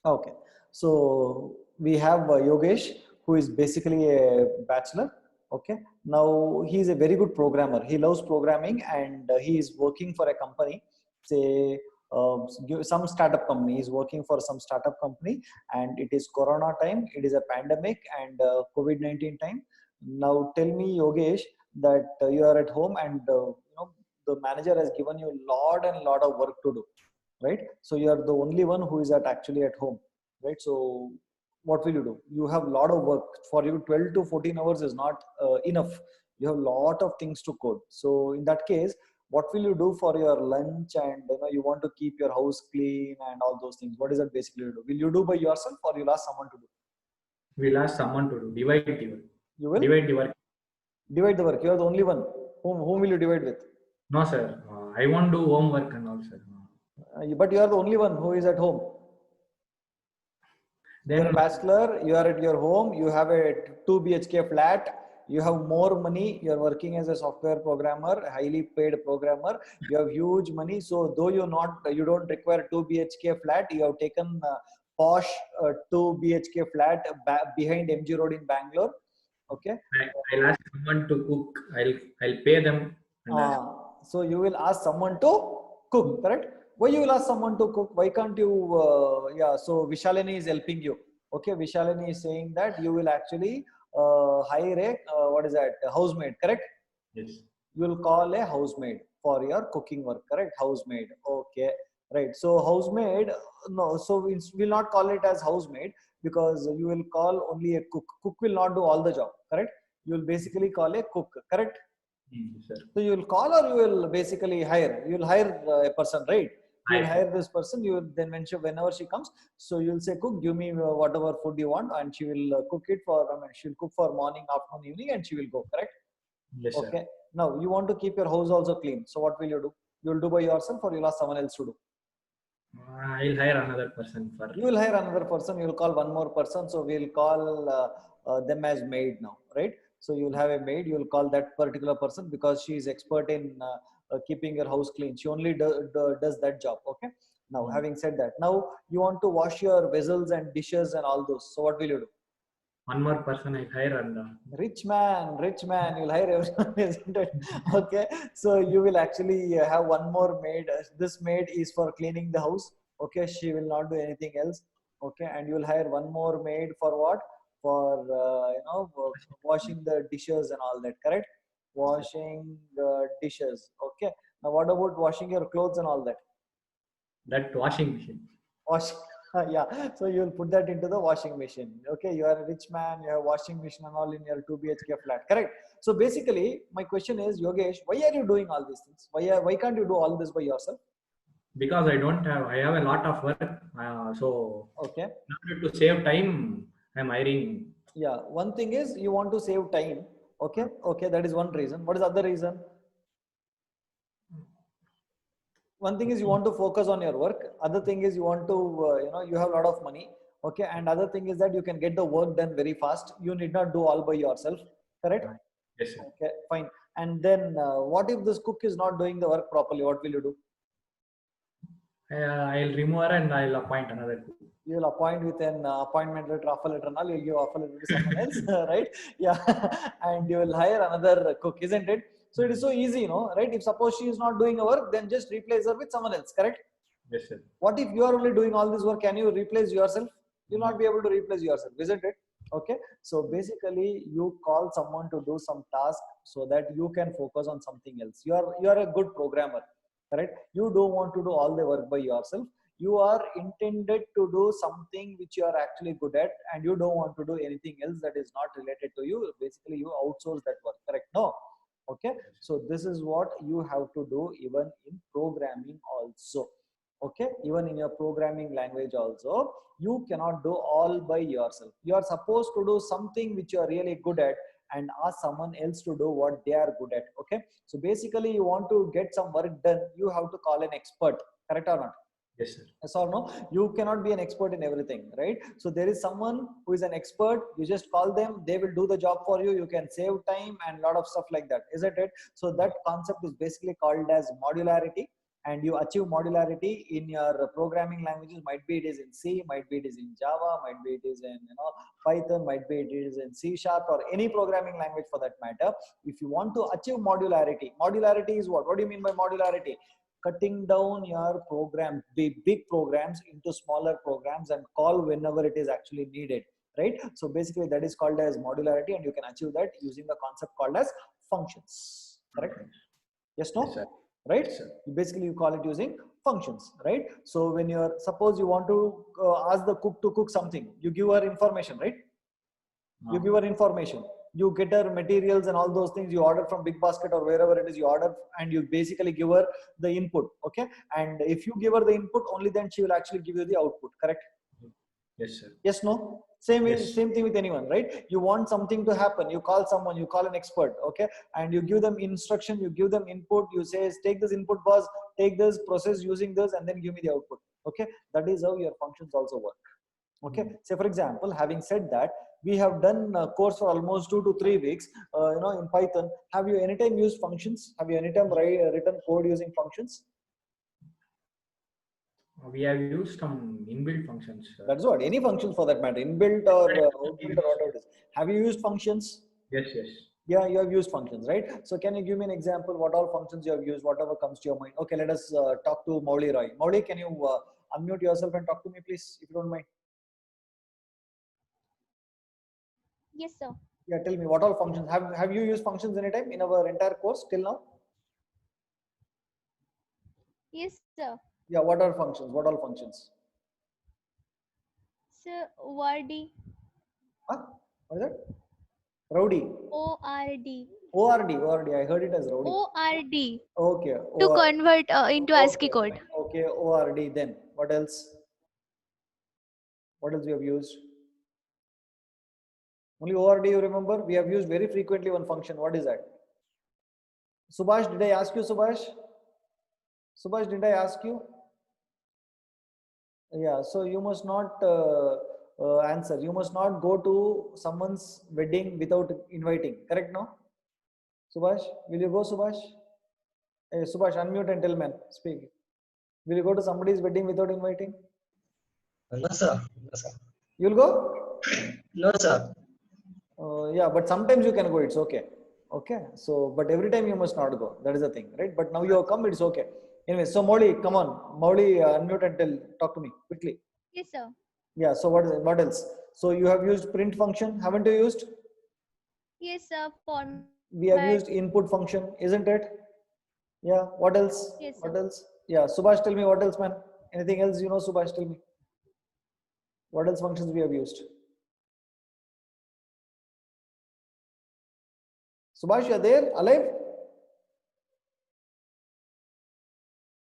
Okay, so we have Yogesh, who is basically a bachelor. Okay, now he is a very good programmer. He loves programming, and he is working for a company, say some startup company. He's working for some startup company, and it is Corona time. It is a pandemic and COVID-19 time. Now, tell me, Yogesh, that you are at home, and the manager has given you lot and lot of work to do, right? So you are the only one who is at actually at home, right? So what will you do? You have a lot of work for you. 12 to 14 hours is not enough. You have a lot of things to code. So in that case, what will you do for your lunch? And you want to keep your house clean and all those things. What is that basically you do? Will you do by yourself, or you'll ask someone to do? We'll ask someone to do. Divide the work. You will Divide the work. divide the work. You are the only one. Whom will you divide with? No, sir. I won't do homework and all, sir. But you are the only one who is at home. You're a Then bachelor, you are at your home, you have a 2 BHK flat, you have more money, you're working as a software programmer, highly paid programmer, you have huge money. So though you don't require 2 BHK flat, you have taken posh 2 BHK flat behind MG Road in Bangalore. Okay. I'll ask someone to cook. I'll pay them and ask. So you will ask someone to cook, correct? Why you will ask someone to cook? Why can't you? Yeah. So Vishalini is helping you. Okay, Vishalini is saying that you will actually hire a what is that? A housemaid, correct? Yes. You will call a housemaid for your cooking work, correct? Housemaid. Okay, right. So housemaid, no. So we'll not call it as housemaid, because you will call only a cook. Cook will not do all the job, correct? You will basically call a cook, correct? Yes, sir. So you will call, or you will basically hire. You will hire a person, right? You will I hire this person. You will then mention whenever she comes. So you will say, "Cook, give me whatever food you want," and she will cook it for. I mean, she will cook for morning, afternoon, evening, and she will go. Correct? yes, sir. Okay. Now you want to keep your house also clean. So what will you do? You will do by yourself, or you'll ask someone else to do? I'll hire another person for. You will hire another person. You will call one more person. So we'll call them as maid now, right? So you will have a maid. You will call that particular person because she is expert in keeping your house clean. She only does that job. Okay. Now, having said that, now you want to wash your vessels and dishes and all those. So what will you do? One more person I'll hire and Rich man, you'll hire everyone, isn't it? Okay, so you will actually have one more maid. This maid is for cleaning the house. Okay, she will not do anything else. Okay, and you will hire one more maid for what? For washing the dishes and all that. Correct? yes, sir. Washing the dishes. Okay. Now, what about washing your clothes and all that? That washing machine. Wash. Yeah, so you will put that into the washing machine. Okay, you are a rich man, you have washing machine and all in your 2 BHK flat, correct? So basically, my question is, Yogesh, why are you doing all these things? Why can't you do all this by yourself? Because I have a lot of work. So Okay, in order to save time, I'm hiring. yeah, one thing is you want to save time. Okay, okay, that is one reason. What is the other reason? One thing is you want to focus on your work. Other thing is you want to, you have a lot of money. Okay, and other thing is that you can get the work done very fast. You need not do all by yourself, correct? Uh, yes, sir. Okay, fine. And then what if this cook is not doing the work properly? What will you do? I'll remove her and I'll appoint another cook. You will appoint with an appointment letter, offer letter, and all. You'll give offer letter to someone else, right? Yeah, and you will hire another cook, isn't it? So it is so easy, right? If suppose she is not doing a work, then just replace her with someone else, correct? Yes, sir. What if you are only doing all this work? Can you replace yourself? You'll No. not be able to replace yourself, isn't it? Okay. So basically, you call someone to do some task so that you can focus on something else. You are a good programmer, correct? You don't want to do all the work by yourself. You are intended to do something which you are actually good at, and you don't want to do anything else that is not related to you. Basically, you outsource that work, correct? No. Okay. So this is what you have to do even in programming also. Okay, even in your programming language also, you cannot do all by yourself. You are supposed to do something which you are really good at and ask someone else to do what they are good at. Okay, so basically you want to get some work done, you have to call an expert, correct or not? Yes, sir. Yes or no? You cannot be an expert in everything, right? So there is someone who is an expert. You just call them, they will do the job for you. You can save time and a lot of stuff like that, isn't it? So that concept is basically called as modularity. and you achieve modularity in your programming languages. Might be it is in C, might be it is in Java, might be it is in Python, might be it is in C Sharp, or any programming language for that matter. If you want to achieve modularity, modularity is what do you mean by modularity? Cutting down your program, big programs into smaller programs and call whenever it is actually needed, right? So basically that is called as modularity, and you can achieve that using the concept called as functions, correct? Yes, no? Yes, sir. Right? Yes, sir. Basically you call it using functions, right? So when you're, suppose you want to ask the cook to cook something, you give her information, right? You give her information, you get her materials and all those things, you order from Big Basket or wherever it is you order, and you basically give her the input, okay? And if you give her the input, only then she will actually give you the output, correct? Yes, sir. Yes, no? Same way, Yes. same thing with anyone, right? You want something to happen, you call someone, you call an expert, okay? And you give them instruction, you give them input, you say, take this input, boss, take this, process using this, and then give me the output, okay? That is how your functions also work. Okay, say for example, having said that, we have done a course for almost 2 to 3 weeks, in Python. Have you anytime used functions? Have you anytime written code using functions? We have used some inbuilt functions. That's what, any functions for that matter, inbuilt or outbuilt or whatever it is. Have you used functions? Yes, yes. Yeah, you have used functions, right? So can you give me an example, what all functions you have used, whatever comes to your mind? Okay, let us talk to Mauli Roy. Mauli, can you unmute yourself and talk to me, please, if you don't mind? Yes, sir. Yeah, tell me what all functions. Have you used functions anytime in our entire course till now? Yes, sir. Yeah, what are functions? What all functions? Sir, ORD. Huh? What is that? Rowdy. ORD. ORD. I heard it as rowdy. ORD. Okay. To ORD. convert into ASCII Okay, code. fine. Okay, ORD. Then what else? What else we have used? Only ORD you remember? We have used very frequently one function. What is that? Subhash, did I ask you, Subhash? Subhash, did I ask you? Yeah, so you must not answer. You must not go to someone's wedding without inviting. Correct, no? Subhash, will you go, Subhash? Hey, Subhash, unmute and tell man. Speak. Will you go to somebody's wedding without inviting? No, sir. No, sir. You'll go? No, sir. Yeah, but sometimes you can go. It's okay. Okay. So, but every time you must not go. That is the thing, right? But now you have come. It's okay. Anyway, so Mauli, come on. Mauli, unmute and talk to me quickly. Yes, sir. Yeah. So what else? So you have used print function, haven't you used? Yes, sir. Format. We have used input function, isn't it? Yeah. What else? Yes, What sir. else? Yeah. Subhash, tell me what else, man. Anything else you know, Subhash? Tell me. What else functions we have used? Subhash, you are there? Alive?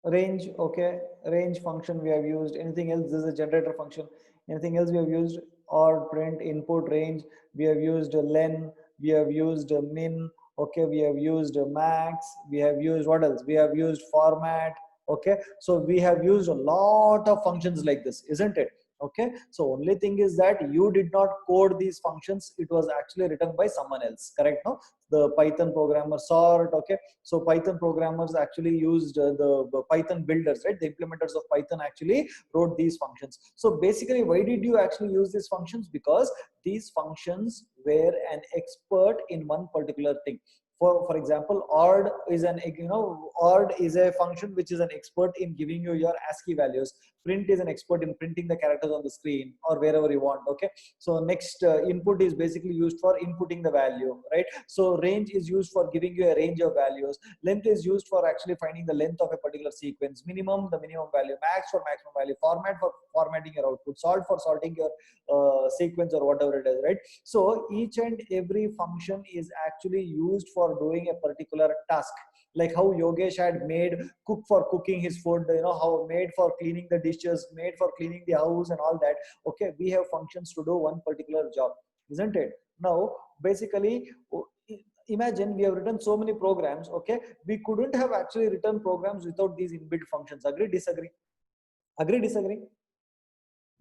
Range, okay. Range function we have used. Anything else? This is a generator function. Anything else we have used? Or print, input, range. We have used len. We have used min. Okay. We have used max. We have used what else? We have used format. Okay. So we have used a lot of functions like this, isn't it? Okay. So only thing is that you did not code these functions. It was actually written by someone else. Correct? No? The Python programmer sort. Okay. So Python programmers actually used the Python builders, right? The implementers of Python actually wrote these functions. So basically, why did you actually use these functions? Because these functions were an expert in one particular thing. For example, ORD is ORD is a function which is an expert in giving you your ASCII values. Print is an expert in printing the characters on the screen or wherever you want. Okay. So next, input is basically used for inputting the value, right? So range is used for giving you a range of values. Length is used for actually finding the length of a particular sequence. Minimum, the minimum value. Max for maximum value. Format for formatting your output. Sort for sorting your sequence or whatever it is, right? So each and every function is actually used for doing a particular task. Like how Yogesh had made cook for cooking his food, how made for cleaning the dishes, made for cleaning the house and all that. Okay, we have functions to do one particular job, isn't it? Now, basically, imagine we have written so many programs. Okay, we couldn't have actually written programs without these inbuilt functions. Agree, disagree? Agree, disagree?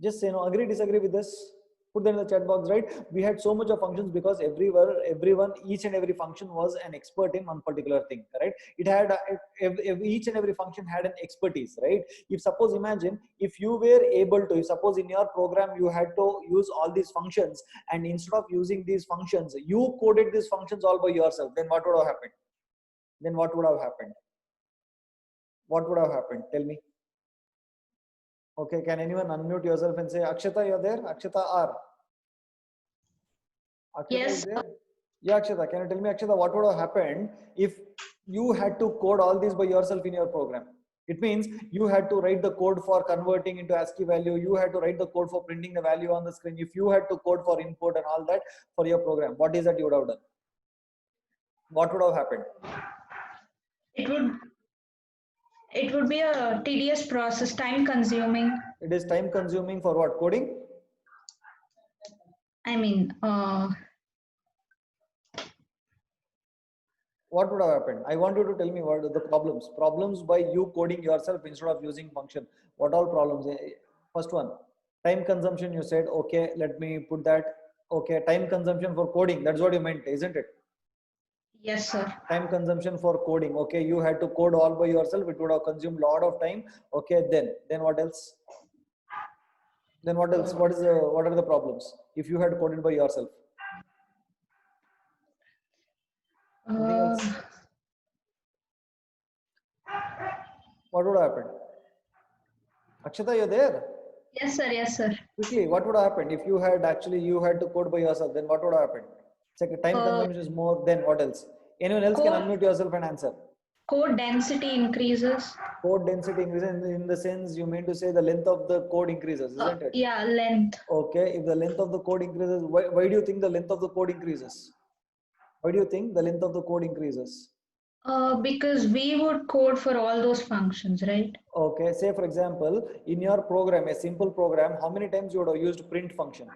Just say no. Agree, disagree with this? Put that in the chat box, right? We had so much of functions because everyone, each and every function was an expert in one particular thing, right? It had each and every function had an expertise, right? If suppose imagine if you were able to, suppose in your program you had to use all these functions, and instead of using these functions, you coded these functions all by yourself, then what would have happened? Then what would have happened? What would have happened? Tell me. Okay, can anyone unmute yourself and say, Akshata, you're there? Akshata R. Akshata Yes. is there? Yeah, Akshata, can you tell me, Akshata, what would have happened if you had to code all this by yourself in your program? It means you had to write the code for converting into ASCII value. You had to write the code for printing the value on the screen. If you had to code for input and all that for your program, what is that you would have done? What would have happened? It would be a tedious process, time consuming. It is time consuming for what? Coding? I mean, What would have happened? I want you to tell me what are the problems. Problems by you coding yourself instead of using function. What all problems? First one, time consumption. You said, okay, let me put that. Okay, time consumption for coding. That's what you meant, isn't it? yes, sir. Time consumption for coding. Okay, you had to code all by yourself. It would have consumed a lot of time. Okay, then what else? Then what else? What are the problems if you had coded by yourself? Anything else? What would have happened? Akshata, you're there? Yes, sir. Yes, sir. Quickly, what would have happened if you had to code by yourself? Then what would have happened? Second, time consumption is more. Then what else? Anyone else can unmute yourself and answer. Code density increases. Code density increases in the sense you mean to say the length of the code increases, isn't it? Yeah, length. Okay, if the length of the code increases, why do you think the length of the code increases? Why do you think the length of the code increases? Because we would code for all those functions, right? Okay, say for example, in your program, a simple program, how many times you would have used print function?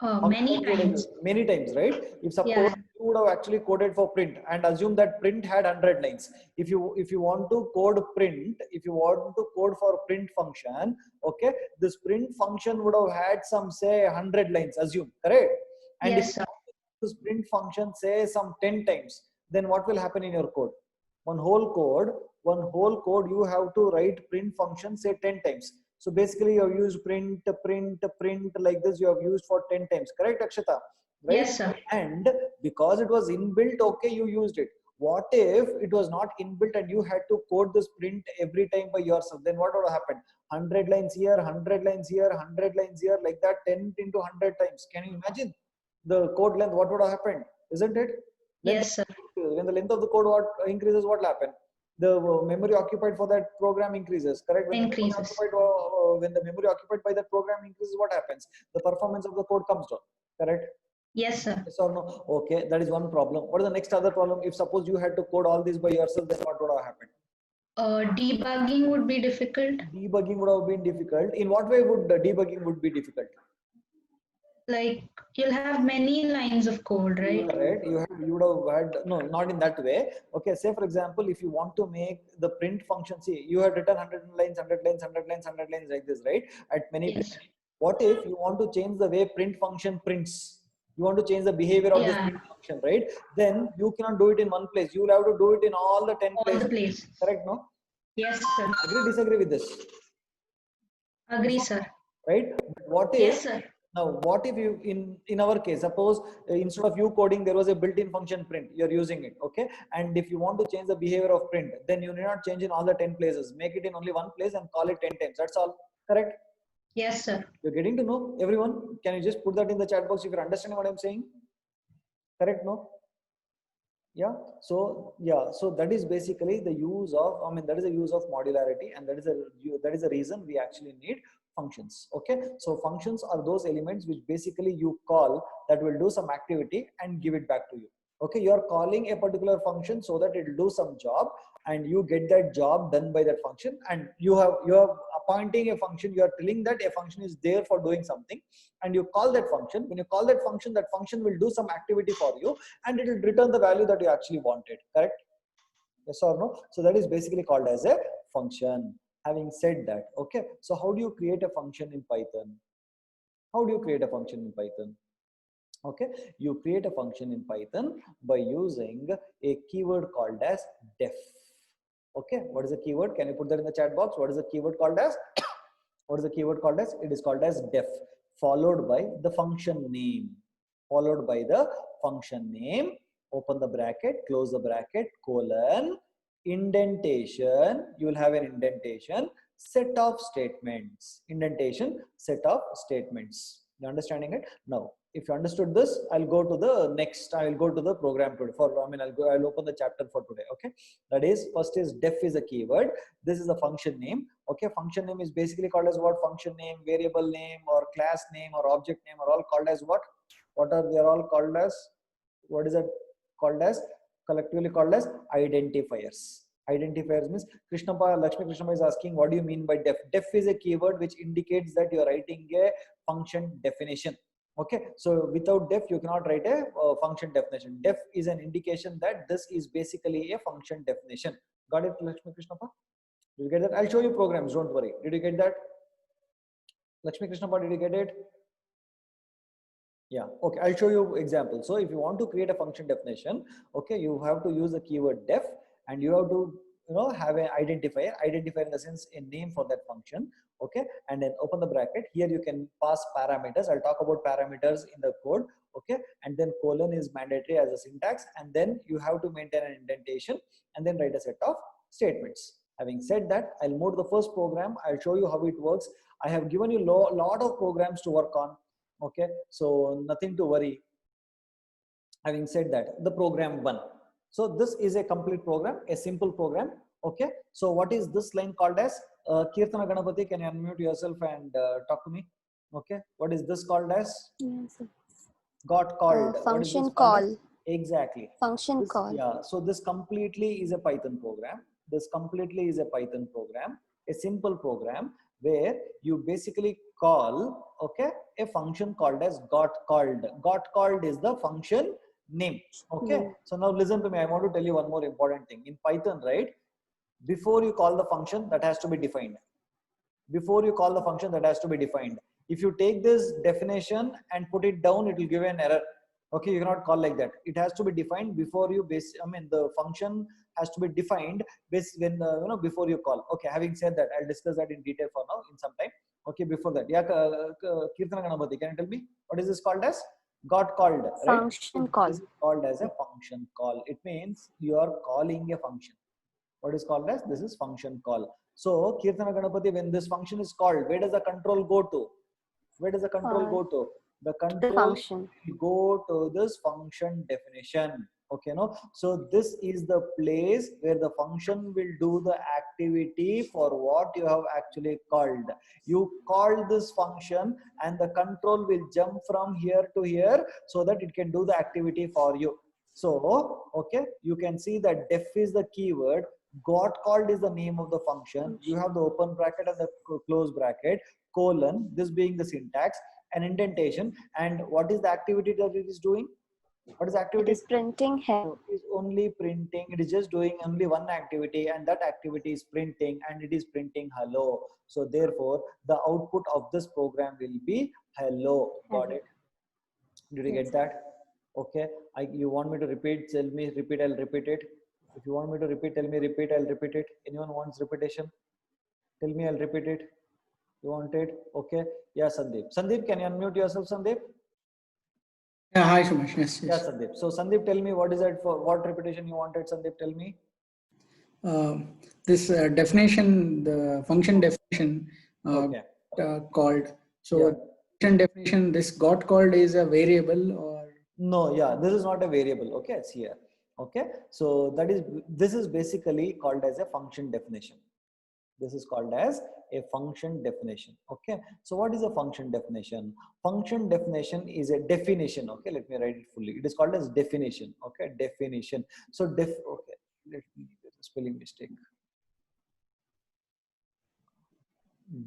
Many times. Many times, right? If suppose Yeah. you would have actually coded for print and assume that print had 100 lines. If you want to code print, if you want to code for print function, okay, this print function would have had some say 100 lines, assume, correct? And Yes, if sir. this print function say some 10 times, then what will happen in your code? One whole code, you have to write print function say 10 times. So basically you have used print like this, you have used for 10 times, correct, Akshata? Right? Yes, sir. And because it was inbuilt, okay, you used it. What if it was not inbuilt and you had to code this print every time by yourself? Then what would have happened? 100 lines here, 100 lines here, 100 lines here, like that, 10 into 100 times. Can you imagine the code length? What would have happened? Isn't it? Yes, sir. When the length of the code increases, what will happen? The memory occupied for that program increases, correct? When Increases. when the memory occupied by that program increases, what happens? The performance of the code comes down, correct? Yes, sir. Yes or no? Okay, that is one problem. What is the next other problem? If suppose you had to code all this by yourself, then what would have happened? Debugging would be difficult. Debugging would have been difficult. In what way would debugging would be difficult? Like you'll have many lines of code, right? Right, you would have had, no, not in that way. Okay, say for example, if you want to make the print function, see, you have written 100 lines, 100 lines, 100 lines, 100 lines like this, right? At many Yes. places. What if you want to change the way print function prints? You want to change the behavior of this Yeah. print function, right? Then you cannot do it in one place. You will have to do it in all the 10 All places. the places. Correct, no? Yes, sir. Agree, disagree with this, Agree, sir. right? But what if, Yes, sir. now what if you, in our case, suppose instead of you coding, there was a built-in function print, you're using it, okay? And if you want to change the behavior of print, then you need not change in all the 10 places. Make it in only one place and call it 10 times. That's all, correct? Yes, sir. You're getting to know, everyone? Can you just put that in the chat box if you're understanding what I'm saying? Correct, no? Yeah, so that is basically the use of, that is the use of modularity, and that is the reason we actually need functions. Okay, so functions are those elements which basically you call that will do some activity and give it back to you. Okay, you are calling a particular function so that it will do some job and you get that job done by that function, and you have appointing a function, you are telling that a function is there for doing something, and you call that function. When you call that function will do some activity for you and it will return the value that you actually wanted, correct? Yes or no? So that is basically called as a function. Having said that, okay, so how do you create a function in Python? How do you create a function in Python? Okay, you create a function in Python by using a keyword called as def. Okay, what is the keyword? Can you put that in the chat box? What is the keyword called as? What is the keyword called as? It is called as def, followed by the function name. Followed by the function name. Open the bracket, close the bracket, colon, indentation. You will have an indentation, set of statements. Indentation, set of statements. You understanding it? Now, if you understood this, I'll go to the next. I will go to the program today. I'll open the chapter for today. Okay, that is, first is def is a keyword. This is a function name. Okay, function name is basically called as what? Function name, variable name, or class name, or object name are all called as what? What are they all called as? What is it called as? Collectively called as identifiers. Identifiers means Lakshmi Krishnappa is asking, what do you mean by def? Def is a keyword which indicates that you are writing a function definition. Okay, so without def you cannot write a function definition. Def is an indication that this is basically a function definition. Got it, Lakshmi Krishnappa? Did you get that? I'll show you programs, don't worry. Did you get that? Lakshmi Krishnappa, did you get it? Yeah, okay, I'll show you example. So if you want to create a function definition, okay, you have to use the keyword def, and you have to have an identifier in the sense a name for that function. Okay, and then open the bracket. Here you can pass parameters. I'll talk about parameters in the code. Okay, and then colon is mandatory as a syntax, and then you have to maintain an indentation and then write a set of statements. Having said that, I'll move to the first program. I'll show you how it works. I have given you lot of programs to work on. Okay, so nothing to worry. Having said that, the program 1. So this is a complete program, a simple program. Okay, so what is this line called as? Kirtana Ganapati, can you unmute yourself and talk to me? Okay, what is this called as? Yes. Got called. Function call. Exactly. Function call. Yeah, so this completely is a Python program. This completely is a Python program, a simple program where you basically call, okay, a function called as got called. Got called is the function name. Okay, so now listen to me. I want to tell you one more important thing. In Python, right, before you call the function, that has to be defined. Before you call the function, that has to be defined. If you take this definition and put it down, it will give an error. Okay, you cannot call like that. It has to be defined before you the function has to be defined before you call. Okay, having said that, I'll discuss that in detail for now in some time. Okay, before that, yeah, Kirtana Ganapati, can you tell me what is this called as? Got called, right? Function call. This is called as a function call. It means you are calling a function. What is called as? This is function call. So Kirtana Ganapati, when this function is called, where does the control go to? Where does the control go to? The control function will go to this function definition. Okay, no? So this is the place where the function will do the activity for what you have actually called. You called this function and the control will jump from here to here so that it can do the activity for you. So, okay, you can see that def is the keyword. Got called is the name of the function. You have the open bracket and the close bracket, colon, this being the syntax, an indentation, and what is the activity that it is doing? What is the activity? It is printing hello. It is only printing. It is just doing only one activity, and that activity is printing, and it is printing hello. So therefore, the output of this program will be hello. Got it? Did you get that? Okay. You want me to repeat? Tell me repeat. I'll repeat it. If you want me to repeat, tell me repeat. I'll repeat it. Anyone wants repetition? Tell me. I'll repeat it. You want it? Okay. Yeah, Sandeep. Sandeep, can you unmute yourself, Sandeep? Yeah, hi, Sumesh. Yes, yes. Yeah, Sandeep. So, Sandeep, tell me what is that for? What repetition you wanted, Sandeep? Tell me. This definition, the function definition Okay. called. So, Yeah. function definition, this got called is a variable or? No, yeah, this is not a variable. Okay, it's here. Okay, so this is basically called as a function definition. This is called as a function definition. Okay, so what is a function definition? Function definition is a definition. Okay, let me write it fully. It is called as definition. Okay, definition. So okay, let me get a spelling mistake.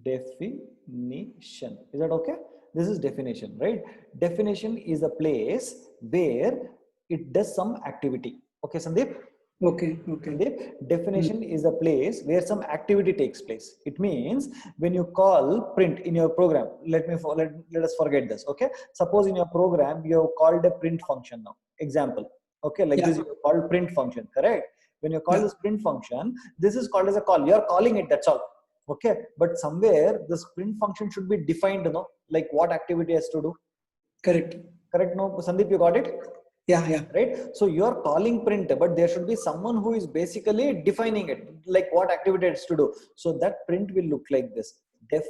Definition. Is that okay? This is definition, right? Definition is a place where it does some activity. Okay, Sandeep? Okay. Okay. Sandeep, definition is a place where some activity takes place. It means when you call print in your program, let us forget this. Okay. Suppose in your program, you have called a print function now. Example. Okay. Like Yeah. this, you have called print function, correct? When you call Yeah. this print function, this is called as a call. You're calling it, that's all. Okay. But somewhere this print function should be defined, like what activity has to do. Correct. Correct? No, Sandeep, you got it? Yeah. Yeah. Right, so you're calling print, but there should be someone who is basically defining it, like what activity it's to do. So that print will look like this: def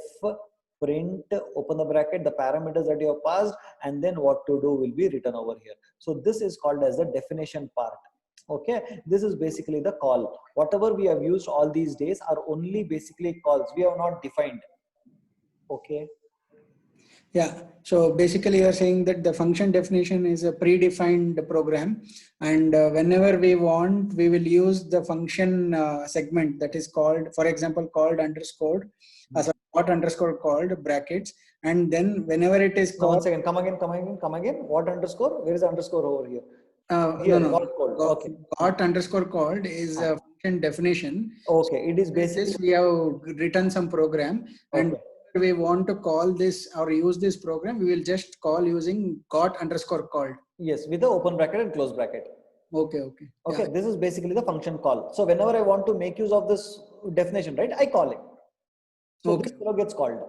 print, open the bracket, the parameters that you have passed, and then what to do will be written over here. So this is called as the definition part. Okay, this is basically the call. Whatever we have used all these days are only basically calls. We have not defined. Okay. Yeah. So basically, you are saying that the function definition is a predefined program, and whenever we want, we will use the function segment that is called, for example, called underscore, what underscore called brackets, and then whenever it is No, one called. second. Come again. What underscore? Where is the underscore over here? No, Here, no. got called. Okay. Got underscore called is a function definition. Okay. It is With basically. this, we have written some program, and Okay. we want to call this or use this program, we will just call using got underscore called. Yes, with the open bracket and close bracket. Okay. Okay. Okay, Yeah. this is basically the function call. So whenever I want to make use of this definition, right, I call it. So Okay. this fellow gets called.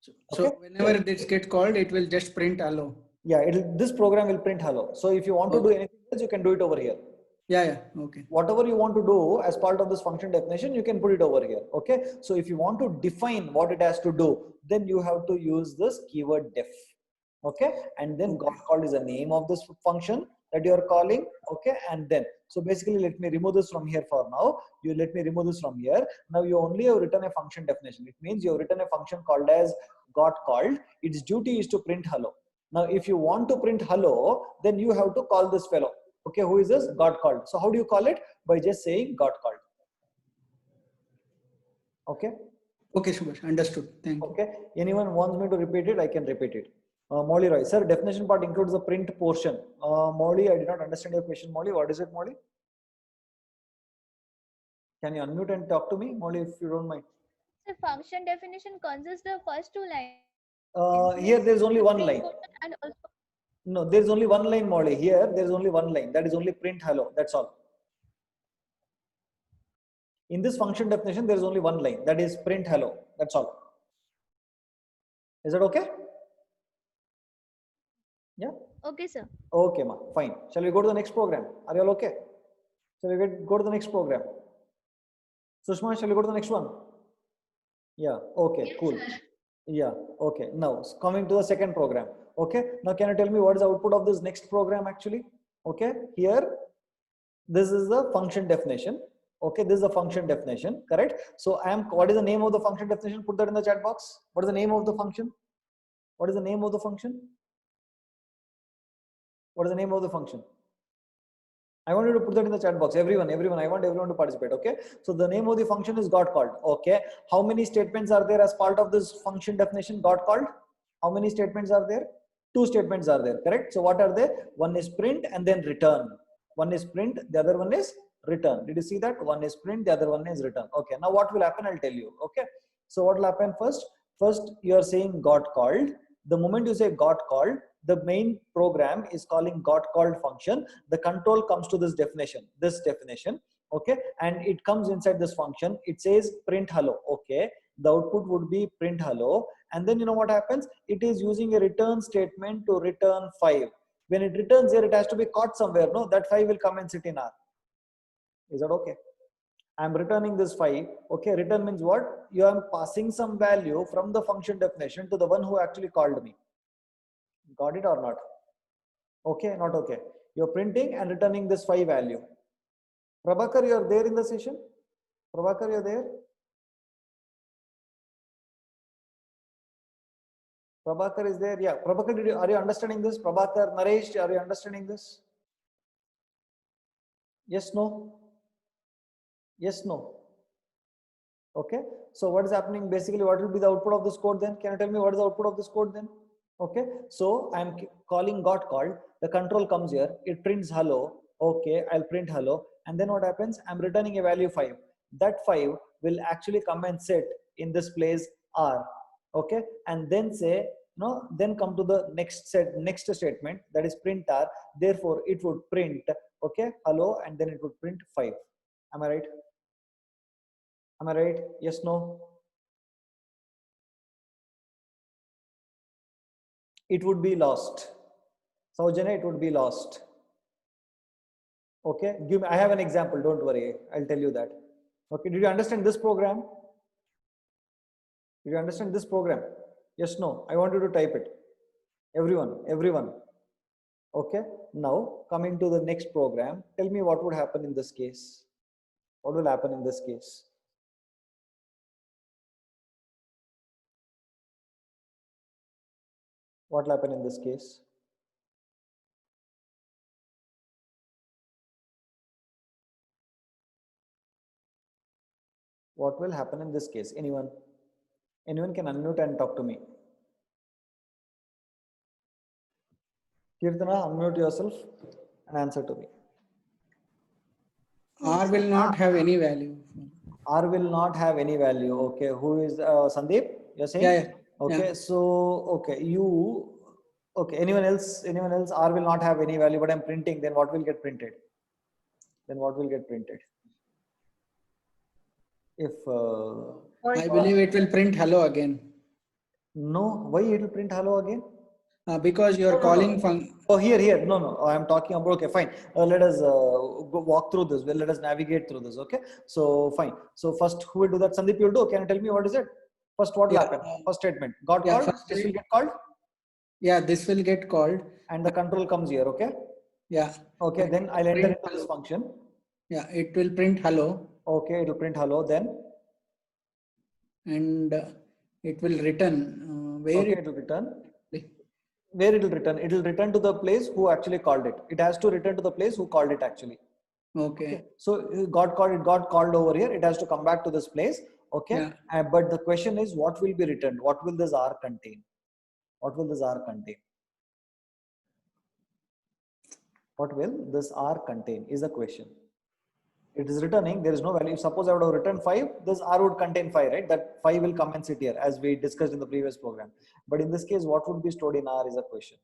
So Okay. whenever this gets called, it will just print hello. Yeah, this program will print hello. So if you want to do anything else, you can do it over here. Yeah. Yeah. Okay. Whatever you want to do as part of this function definition, you can put it over here. Okay. So if you want to define what it has to do, then you have to use this keyword def. Okay. And then got called is the name of this function that you are calling. Okay. And then, so basically let me remove this from here for now. You let me remove this from here. Now you only have written a function definition. It means you have written a function called as got called. Its duty is to print hello. Now, if you want to print hello, then you have to call this fellow. Okay, who is this? Got called. So how do you call it? By just saying got called. Okay. Okay, Subhash. Understood. Thank you. Okay. Anyone wants me to repeat it? I can repeat it. Molly Roy, sir, definition part includes the print portion. Molly, I did not understand your question. Molly, what is it, Molly? Can you unmute and talk to me, Molly, if you don't mind? The function definition consists the first two lines. Here there is only one line. And also, No, there is only one line, Molly. Here there is only one line. That is only print hello. That's all. In this function definition, there is only one line. That is print hello. That's all. Is that okay? Yeah. okay, sir. Okay, ma. Fine. Shall we go to the next program? Are you all okay? Shall we go to the next program? Sushma, shall we go to the next one? Yeah. Okay. Cool. Yeah. Okay. Now coming to the second program. Okay. Now can you tell me what is the output of this next program actually? Okay. Here, this is the function definition. Okay. This is the function definition. Correct. So what is the name of the function definition? Put that in the chat box. What is the name of the function? What is the name of the function? What is the name of the function? I want you to put that in the chat box. Everyone, I want everyone to participate. Okay. So the name of the function is got called. Okay. How many statements are there as part of this function definition got called? How many statements are there? 2 statements are there. Correct. So what are they? One is print and then return. One is print. The other one is return. Did you see that? One is print. The other one is return. Okay. Now what will happen? I'll tell you. Okay. So what will happen first? First, you are saying got called. The moment you say got called, the main program is calling got called function. The control comes to this definition, okay, and it comes inside this function. It says print hello. Okay, the output would be print hello, and then you know what happens? It is using a return statement to return 5. When it returns here, it has to be caught somewhere. No, that 5 will come and sit in R. Is that okay? I'm returning this 5. Okay, return means what? You are passing some value from the function definition to the one who actually called me. Got it or not? Okay, not okay. You're printing and returning this 5 value. Prabhakar, you're there in the session? Prabhakar, you're there? Prabhakar is there? Yeah. Prabhakar, are you understanding this? Prabhakar, Naresh, are you understanding this? Yes, no? Yes, no? Okay. So what is happening? Basically, what will be the output of this code then? Can you tell me what is the output of this code then? Okay. So I'm calling got called. The control comes here. It prints hello. Okay. I'll print hello. And then what happens? I'm returning a value 5. That 5 will actually come and sit in this place R. Okay, and then say, no, then come to the next statement, that is print R. Therefore, it would print, okay, hello, and then it would print 5. Am I right? Am I right? Yes, no? It would be lost. Saujanya, it would be lost. Okay, I have an example, don't worry, I'll tell you that. Okay, did you understand this program? Did you understand this program? Yes, no? I want you to type it. Everyone. Okay, now coming to the next program, tell me what would happen in this case. What will happen in this case? What will happen in this case? What will happen in this case? Anyone? Anyone can unmute and talk to me. Kirtana, unmute yourself and answer to me. R will not have any value. R will not have any value. Okay, who is Sandeep? You're saying? Yeah. Okay, Yeah. so okay, anyone else? R will not have any value, but I'm printing, then what will get printed? If I believe it will print hello again. no, why it will print hello again? Because you are calling Oh, here. No. I'm talking about, okay, fine. Let us walk through this. Well, let us navigate through this. Okay. So, fine. So, first, who will do that? Sandeep, you'll do. Can you tell me what is it? First, what will happen? First statement. Got called? This will get called? Yeah, this will get called. And the control comes here. Okay. Yeah. Okay. Then I'll enter into this function. Yeah, it will print hello. Okay. It will print hello. Then? And it will return. Where okay, it will return. Where it will return? It will return to the place who actually called it. It has to return to the place who called it actually. Okay. So it got called over here. It has to come back to this place. Okay. Yeah. But the question is, what will be returned? What will this R contain? What will this R contain? What will this R contain is the question. It is returning, there is no value. Suppose I would have written 5, this R would contain 5, right? That 5 will come and sit here as we discussed in the previous program. But in this case, what would be stored in R is a question.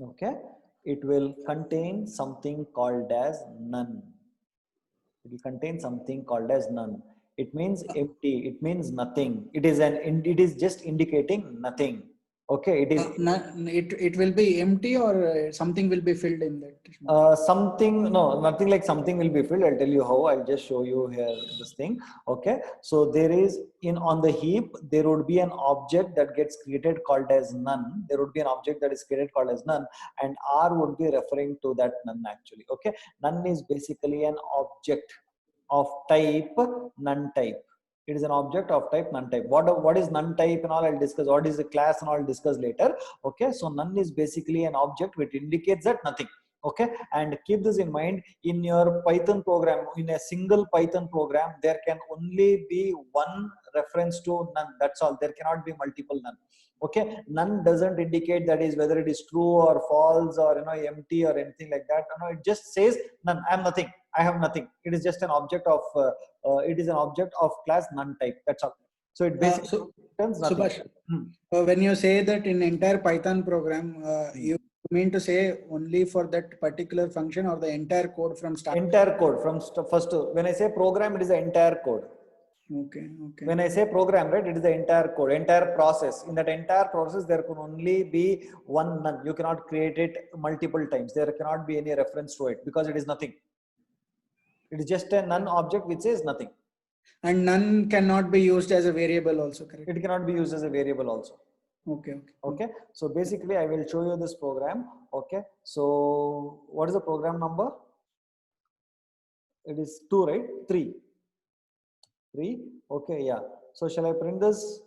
Okay. It will contain something called as none. It will contain something called as none. It means empty. It means nothing. It is just indicating nothing. Okay, it is. It will be empty, or something will be filled in that. Nothing like something will be filled. I'll tell you how. I'll just show you here this thing. Okay, so there is on the heap there would be an object that gets created called as none. There would be an object that is created called as none, and R would be referring to that none actually. Okay, none is basically an object of type none type. It is an object of type none type. What is none type and all I'll discuss. What is the class and all I'll discuss later. Okay, so none is basically an object which indicates that nothing. Okay, and keep this in mind. In your Python program, in a single Python program, there can only be one reference to none. That's all. There cannot be multiple none. Okay, none doesn't indicate that is whether it is true or false or empty or anything like that. It just says none. I am nothing. I have nothing. It is just an object of it is an object of class none type. That's all. So it basically returns nothing. Subhash, when you say that in entire Python program, you mean to say only for that particular function, or the entire code from start? Entire code from first to, when I say program, it is the entire code. Okay. When I say program, right, it is the entire code, entire process. In that entire process, there can only be one none. You cannot create it multiple times. There cannot be any reference to it because it is nothing. It is just a none object which says nothing. And none cannot be used as a variable also, correct? It cannot be used as a variable also. Okay. So basically, I will show you this program. Okay. So what is the program number? It is 2, right? 3. Okay. Yeah. So shall I print this?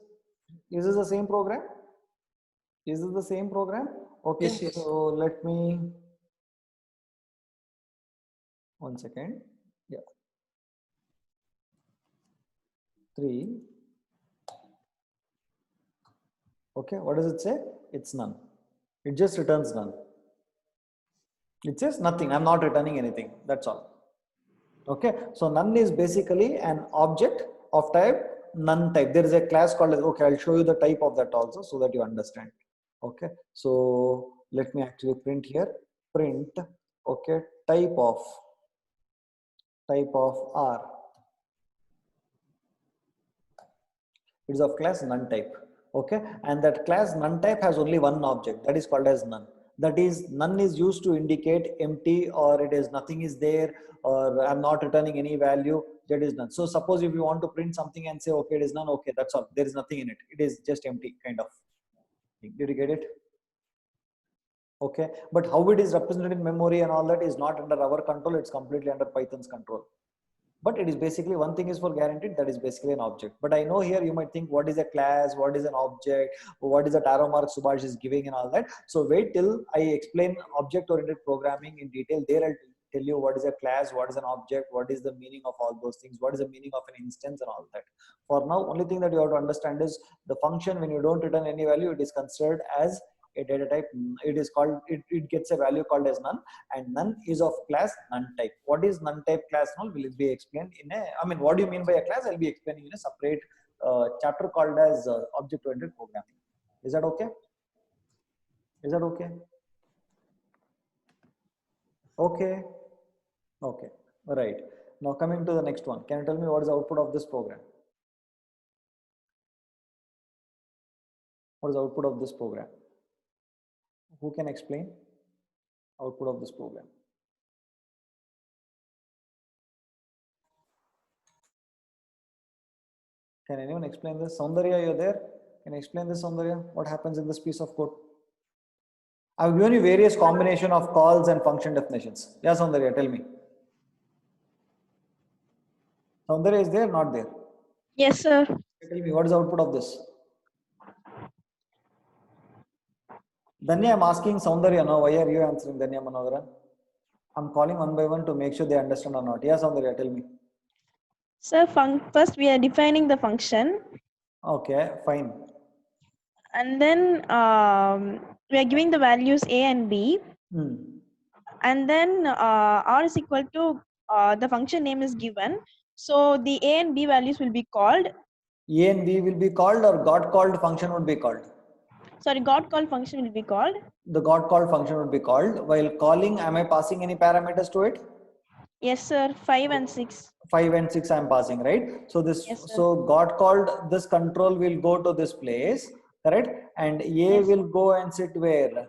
Is this the same program? Okay. Yes. So let me. One second. Yeah. 3. Okay. What does it say? It's none. It just returns none. It says nothing. I'm not returning anything. That's all. Okay. So none is basically an object of type none type. There is a class called, okay, I'll show you the type of that also so that you understand. Okay. So let me actually print here. Print, okay, type of R. It is of class none type. Okay. And that class none type has only one object, that is called as none. That is, none is used to indicate empty, or it is nothing is there, or I'm not returning any value. That is none. So suppose if you want to print something and say, okay, it is none, okay, that's all. There is nothing in it. It is just empty kind of thing. Did you get it? Okay. But how it is represented in memory and all that is not under our control. It's completely under Python's control. But it is basically, one thing is for guaranteed, that is basically an object. But I know here you might think, what is a class, what is an object, what is the arrow mark Subhash is giving and all that. So wait till I explain object oriented programming in detail. There I'll tell you what is a class, what is an object, what is the meaning of all those things, what is the meaning of an instance and all that. For now, only thing that you have to understand is the function, when you don't return any value, it is considered as a data type. It is called, it gets a value called as none, and none is of class none type. What is none type class null will be explained in a, I mean, what do you mean by a class? I'll be explaining in a separate chapter called as object oriented programming. Is that okay? Is that okay? Okay. Okay. All right. Now coming to the next one. Can you tell me what is the output of this program? What is the output of this program? Who can explain output of this program? Can anyone explain this? Soundarya, you're there? Can you explain this, Soundarya? What happens in this piece of code? I've given you various combination of calls and function definitions. Yeah, Soundarya, tell me. Soundarya is there, not there? Yes, sir. Tell me, what is the output of this? Danya, I'm asking Soundarya now. Why are you answering, Danya Manohara? I'm calling one by one to make sure they understand or not. Yeah, Soundarya, tell me. Sir, first we are defining the function, Okay, fine. and then we are giving the values a and b, and then r is equal to the function name is given. So the a and b values will be called. A and B will be called, or got called function would be called? Sorry, got called function will be called. The got called function would be called. While calling, am I passing any parameters to it? Yes, sir. 5 and 6. 5 and 6 I am passing, right? So this, Yes, sir. so got called, this control will go to this place, correct? And A Yes. will go and sit where?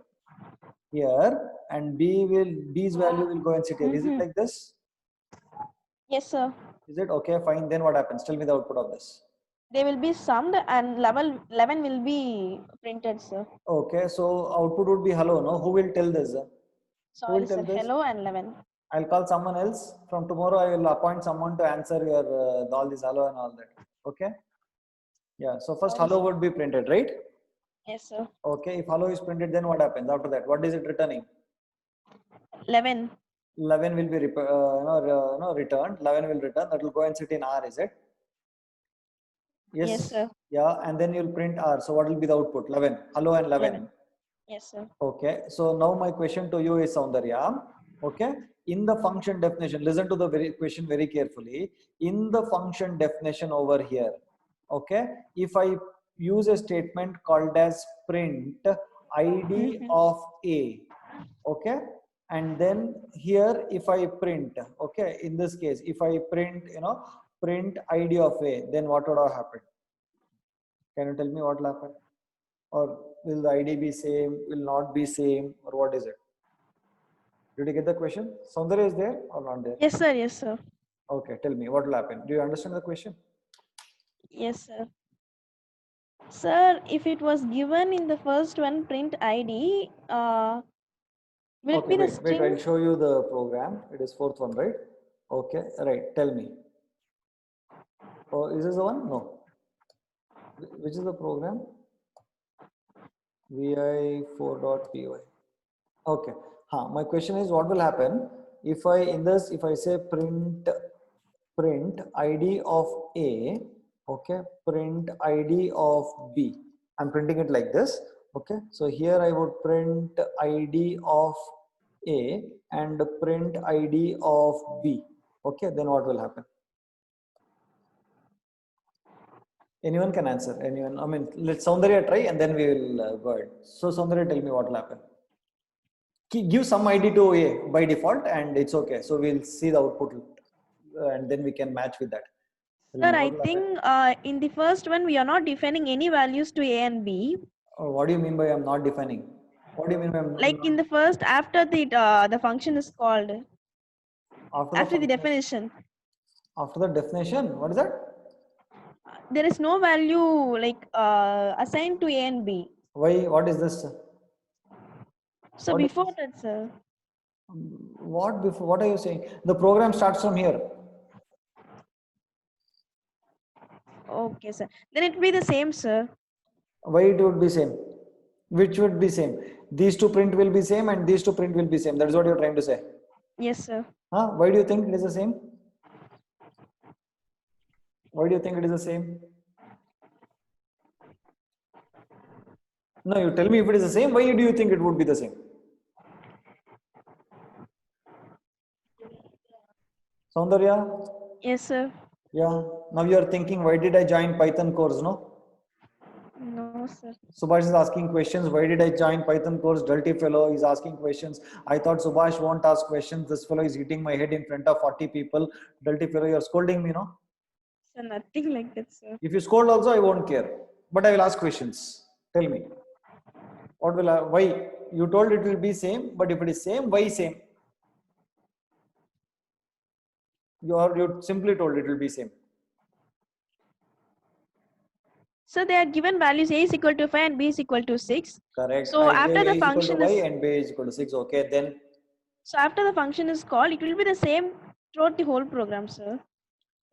Here, and B's value will go and sit here. Is it like this? Yes, sir. Is it okay? Fine. Then what happens? Tell me the output of this. They will be summed and level 11 will be printed, sir. Okay, so output would be hello, no? Who will tell this? Sorry, will tell sir. this? Hello and 11. I'll call someone else. From tomorrow, I will appoint someone to answer your all this hello and all that. Okay? Yeah. So first Sorry, hello sir. would be printed, right? Yes, sir. Okay. If hello is printed, then what happens after that? What is it returning? 11. 11 will be returned. 11 will return. That will go and sit in R. Is it? Yes. Yes, sir. Yeah. And then you'll print R. So what will be the output? 11. Hello and 11. 11. Yes, sir. Okay. So now my question to you is, Soundarya. Okay. In the function definition, listen to the question very carefully. In the function definition over here, okay, if I use a statement called as print ID of A, okay, and then here if I print, okay, in this case, if I print, print ID of A, then what would have happened? Can you tell me what will happen? Or will the ID be same, will not be same, or what is it? Did you get the question? Soundarya is there or not there? Yes, sir. Yes, sir. Okay, tell me what will happen. Do you understand the question? Yes, sir. Sir, if it was given in the first one, print ID, will it be the Wait, string? I'll show you the program. It is fourth one, right? Okay, right. Tell me. Oh, is this the one? No. Which is the program? vi4.py. Okay. My question is, what will happen if I say print ID of A, okay, print ID of B. I'm printing it like this. Okay, so here I would print ID of A and print ID of B. Okay, then what will happen? Anyone can answer. Anyone? I mean, let Soundarya try and then we will go ahead. So Soundarya, tell me what will happen. Give some ID to A by default and it's okay. So we'll see the output and then we can match with that. Sir, I think in the first one, we are not defining any values to A and B. What do you mean by I'm not defining? What do you mean by I'm Like in the first, after the function is called, after the definition, after the definition, what is that? there is no value like assigned to A and B. Why? What is this? So What is before that, sir. What before? What are you saying? The program starts from here. Okay, sir. Then it will be the same, sir. Why it would be same? Which would be same? These two print will be same and these two print will be same. That is what you're trying to say. Yes, sir. Huh? Why do you think it is the same? Why do you think it is the same? No, you tell me if it is the same. Why do you think it would be the same? Soundarya? Yes, sir. Yeah. Now you are thinking, why did I join Python course? No? No, sir. Subhash is asking questions. Why did I join Python course? Dirty fellow is asking questions. I thought Subhash won't ask questions. This fellow is hitting my head in front of 40 people. Dirty fellow, you're scolding me, no? Sir, nothing like that, sir. If you scold also, I won't care. But I will ask questions. Tell me. What will I, why? You told it will be same, but if it is same, why same? You simply told it will be same. So they are given values A is equal to 5 and B is equal to 6. Correct. So after A the is equal function to y is, and b is equal to 6. Okay, then so after the function is called, it will be the same throughout the whole program, sir.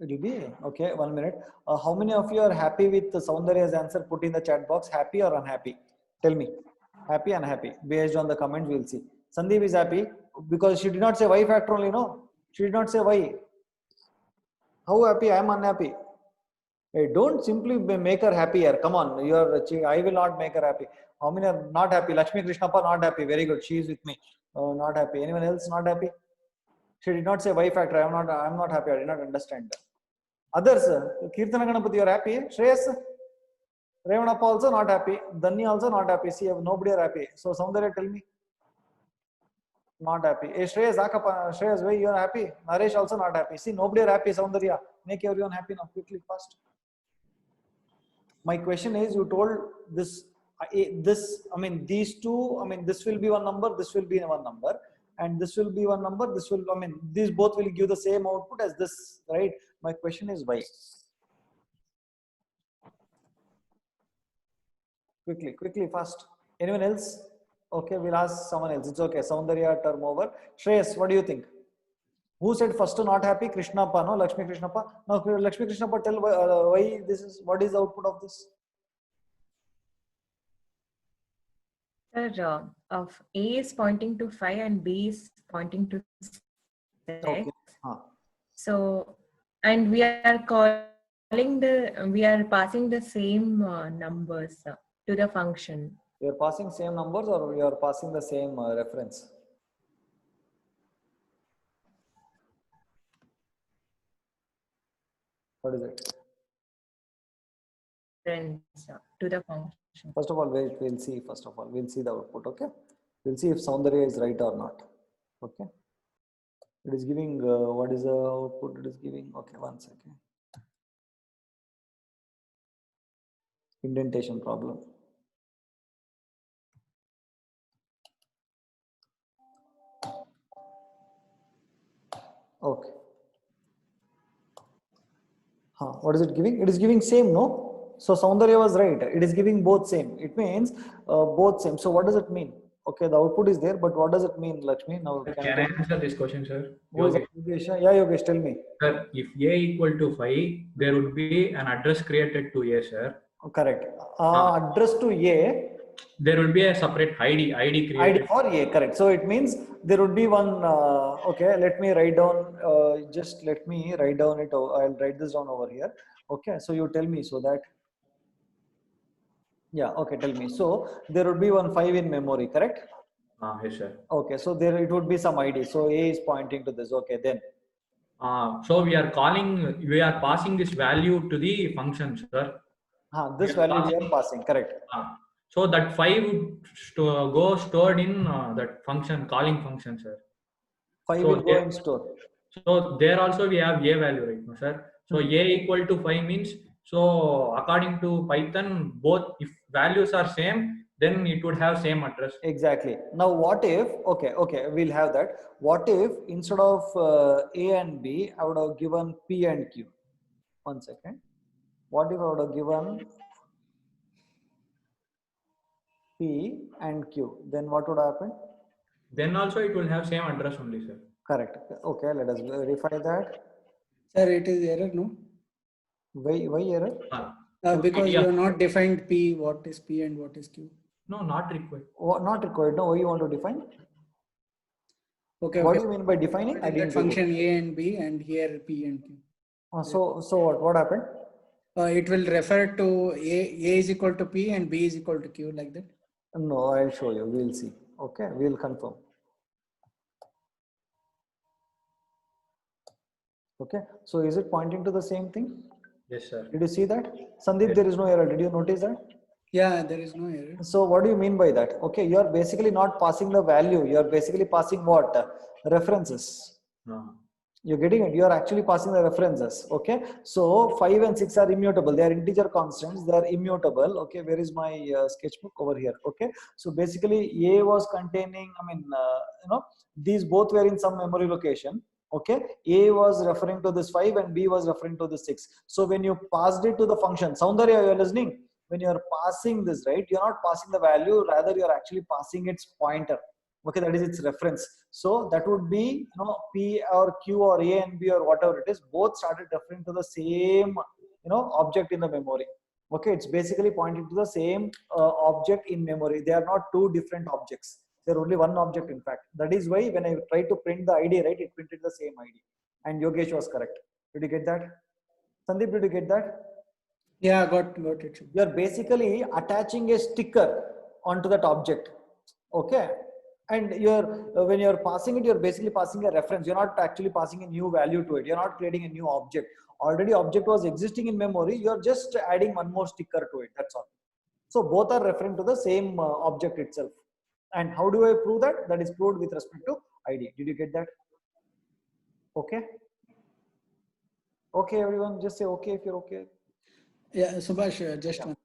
it will be okay. 1 minute. How many of you are happy with the Soundarya's answer? Put in the chat box. Happy or unhappy? Tell me. Happy, unhappy. Based on the comments, we'll see. Sandeep is happy because she did not say y factor only. No, she did not say y. How happy? I am unhappy. Hey, don't simply make her happy here. Come on, I will not make her happy. How many are not happy? Lakshmi Krishnappa not happy. Very good. She is with me. Not happy. Anyone else not happy? She did not say y factor. I'm not happy. I did not understand. Others, Kirtana Ganapati, you are happy. Shreyas, Revanappa also not happy. Dhanni also not happy. See, nobody are happy. So Soundarya, tell me. Not happy. Hey, Shreyas, why you are happy? Naresh also not happy. See, nobody are happy. Soundarya, make everyone happy now. Quickly, fast. My question is, you told this, I mean, these two, I mean, this will be one number, this will be one number, and this will be one number, this will, I mean, these both will give the same output as this, right? My question is why? Quickly, fast. Anyone else? Okay, we'll ask someone else. It's okay. Soundarya term over. Shreyas, what do you think? Who said first not happy? Krishnappa, no? Lakshmi Krishnappa. Now, Lakshmi Krishnappa, tell why this is, what is the output of this? Sir, of A is pointing to 5 and B is pointing to 6. Okay. Huh. So, and we are we are passing the same numbers to the function. You are passing same numbers or you are passing the same reference? What is it? Reference to the function. First of all, we'll see. First of all, we'll see the output. Okay, we'll see if Soundarya is right or not. Okay, it is giving what is the output? It is giving. Okay, 1 second. Indentation problem. Okay. What is it giving? It is giving same, no? So Soundarya was right. It is giving both same. It means both same. So what does it mean? Okay, the output is there, but what does it mean, Lakshmi? Now Can I answer this question, sir? Yogesh. Yeah, Yogesh, tell me. Sir, if A equal to 5, there would be an address created to A, sir. Correct. Address to A. There will be a separate ID created. ID for A, correct. So it means there would be one, okay, let me write down, just let me write down it. I'll write this down over here. Okay, so you tell me so that, yeah, okay, tell me. So there would be one 5 in memory, correct? Yes, sir. Okay, so there it would be some ID. So A is pointing to this. Okay, then. So we are passing this value to the function, sir. This value we are passing, correct. So that 5 would go stored in that function, calling function, sir. 5 So will go in store. So there also we have a value, right now, sir. So a equal to 5 means, so according to Python, both if values are same, then it would have same address. Exactly. Now what if, okay, we'll have that. What if instead of A and B, I would have given P and Q? One second. What if I would have given P and Q? Then what would happen? Then also it will have same address only, sir. Correct. Okay, let us verify that. Sir, it is error, no? Why error? Because you have not defined P, what is P and what is Q. No, not required. Not required. No, why you want to define? Okay. What do you mean by defining? I That didn't function A and B and here P and Q. So what happened? It will refer to A is equal to P and B is equal to Q, like that. No, I'll show you. We'll see. Okay, we'll confirm. Okay, so is it pointing to the same thing? Yes, sir. Did you see that? Sandeep, Yes. there is no error. Did you notice that? Yeah, there is no error. So what do you mean by that? Okay, you are basically not passing the value. You are basically passing what? References. You're getting it. You are actually passing the references. Okay, so 5 and 6 are immutable. They are integer constants. They are immutable. Okay, where is my sketchbook? Over here. Okay, so basically A was containing, these both were in some memory location. Okay, A was referring to this 5 and B was referring to the 6. So when you passed it to the function, Soundarya, you are listening? When you are passing this, right, you're not passing the value, rather you're actually passing its pointer. Okay, that is its reference. So that would be, P or Q or A and B or whatever it is, both started referring to the same, object in the memory. Okay, it's basically pointing to the same object in memory. They are not two different objects. They're only one object, in fact. That is why when I tried to print the ID, right, it printed the same ID. And Yogesh was correct. Did you get that? Sandeep, did you get that? Yeah, got it. You're basically attaching a sticker onto that object. Okay. And when you're passing it, you're basically passing a reference. You're not actually passing a new value to it. You're not creating a new object. Already object was existing in memory. You're just adding one more sticker to it. That's all. So both are referring to the same object itself. And how do I prove that? That is proved with respect to ID. Did you get that? Okay. Okay, everyone, just say okay if you're okay. Yeah, Subhash, just one.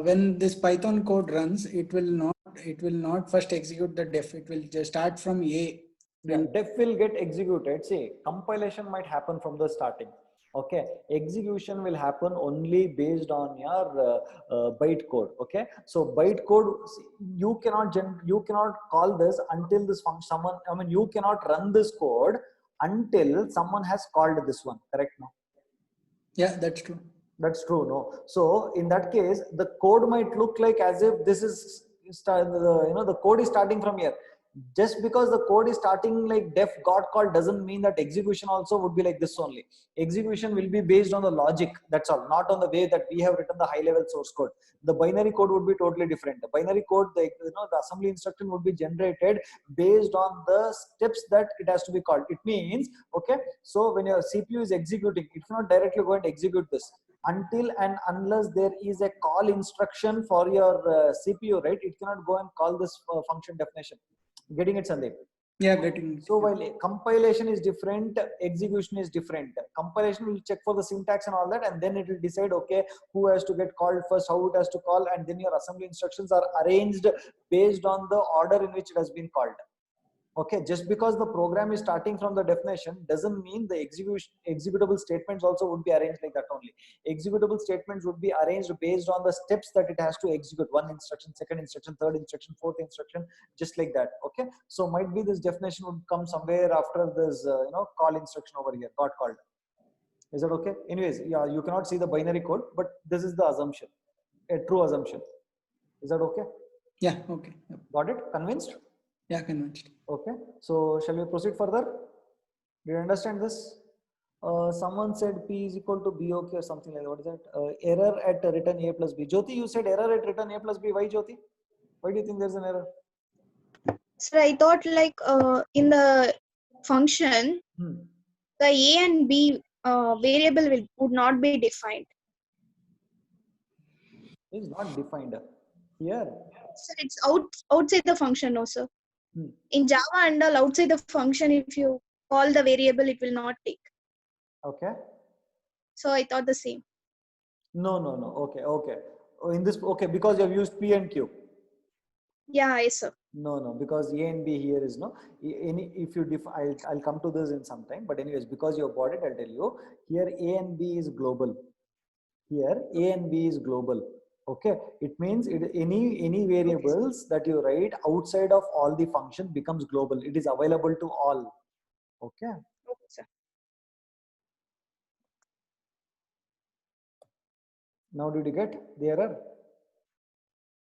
When this Python code runs, it will not first execute the def. It will just start from A. Yeah, def will get executed. See, compilation might happen from the starting. Okay, execution will happen only based on your bytecode. Okay, so bytecode, you cannot call this until this function. You cannot run this code until someone has called this one. Correct? No? Yeah, that's true. That's true. No, so in that case, the code might look like as if this is the code is starting from here. Just because the code is starting like def got called doesn't mean that execution also would be like this only. Execution will be based on the logic. That's all, not on the way that we have written the high level source code. The binary code would be totally different. The binary code, the assembly instruction would be generated based on the steps that it has to be called. It means, okay, so when your CPU is executing, it cannot directly go and execute this until and unless there is a call instruction for your CPU, right? It cannot go and call this function definition. Getting it, Sandeep? Yeah, getting it. So while compilation is different, execution is different. Compilation will check for the syntax and all that, and then it will decide, okay, who has to get called first, how it has to call, and then your assembly instructions are arranged based on the order in which it has been called. Okay, just because the program is starting from the definition doesn't mean the executable statements also would be arranged like that only. Executable statements would be arranged based on the steps that it has to execute. One instruction, second instruction, third instruction, fourth instruction, just like that. Okay, so might be this definition would come somewhere after this call instruction over here, got called. Is that okay? Anyways, yeah, you cannot see the binary code, but this is the assumption, a true assumption. Is that okay? Yeah, okay. Yep. Got it? Convinced? Yeah, convinced. Okay, so shall we proceed further? Do you understand this? Someone said P is equal to B, okay, or something like that. What is that? Error at return A plus B. Jyoti, you said error at return A plus B. Why, Jyoti? Why do you think there's an error? Sir, I thought like in the function, the A and B variable would not be defined. It's not defined here. Sir, it's outside the function, no sir. Hmm. In Java and all outside the function, if you call the variable, it will not take. Okay. So I thought the same. No. Okay. Oh, in this, okay, because you have used P and Q. Yeah, yes, sir. No, because A and B here is no. Any if you I'll come to this in some time. But anyways, because you have bought it, I'll tell you. Here A and B is global. Here A and B is global. Okay, it means any variables that you write outside of all the function becomes global. It is available to all. Okay. Okay, sir. Now did you get the error?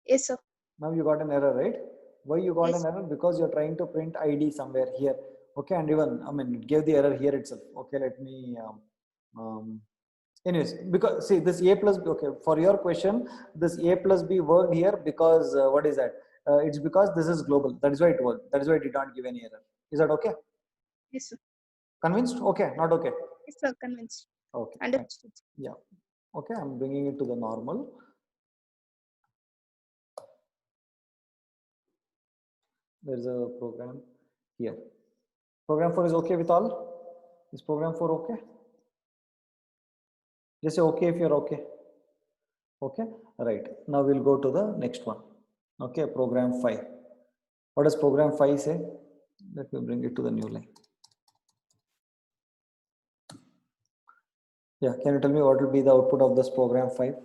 Yes, sir. Now you got an error, right? Why you got Yes. an error? Because you're trying to print ID somewhere here. Okay, and even I mean it gave the error here itself. Okay, let me anyways, because see this A plus B, okay, for your question, this A plus B worked here because what is that? It's because this is global. That is why it worked. That is why it did not give any error. Is that okay? Yes, sir. Convinced? Okay, not okay. Yes, sir. Convinced. Okay. Fine. Understood. Yeah. Okay, I'm bringing it to the normal. There's a program here. Program 4 is okay with all? Is program 4 okay? Just say okay if you're okay. Okay, right. Now we'll go to the next one. Okay, program 5. What does program 5 say? Let me bring it to the new line. Yeah, can you tell me what will be the output of this program 5?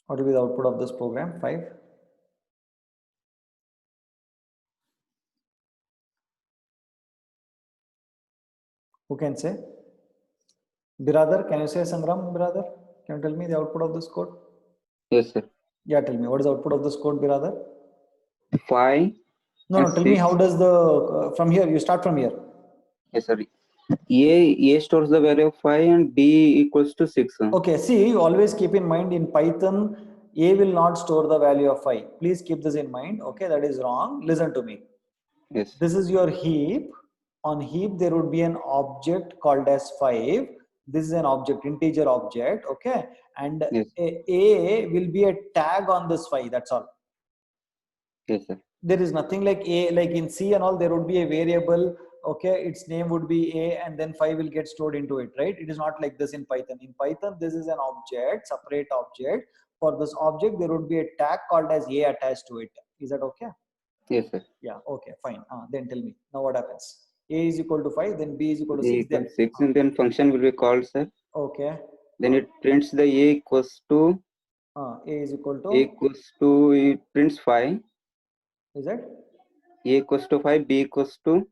What will be the output of this program 5? Who can say? Biradar, can you say Sangram, Biradar? Can you tell me the output of this code? Yes, sir. Yeah, tell me what is the output of this code, Biradar? 5. No, tell me how does the from here you start from here. Yes, sir. A stores the value of 5 and B equals to 6. Okay, see, you always keep in mind in Python, A will not store the value of 5. Please keep this in mind. Okay, that is wrong. Listen to me. Yes. This is your heap. On heap, there would be an object called as 5. This is an object, integer object. Okay, and yes. A will be a tag on this 5. That's all. Yes, sir. There is nothing like A, like in C and all, there would be a variable. Okay, its name would be A and then 5 will get stored into it, right? It is not like this in Python. In Python, this is an object, separate object. For this object, there would be a tag called as A attached to it. Is that okay? Yes, sir. Yeah, okay, fine. Then tell me. Now what happens? A is equal to 5, then B is equal to A 6. equals Then 6 and then function will be called, sir. Okay. Then it prints the A equals to A is equal to? A equals to, it prints 5. Is it? A equals to 5, B equals to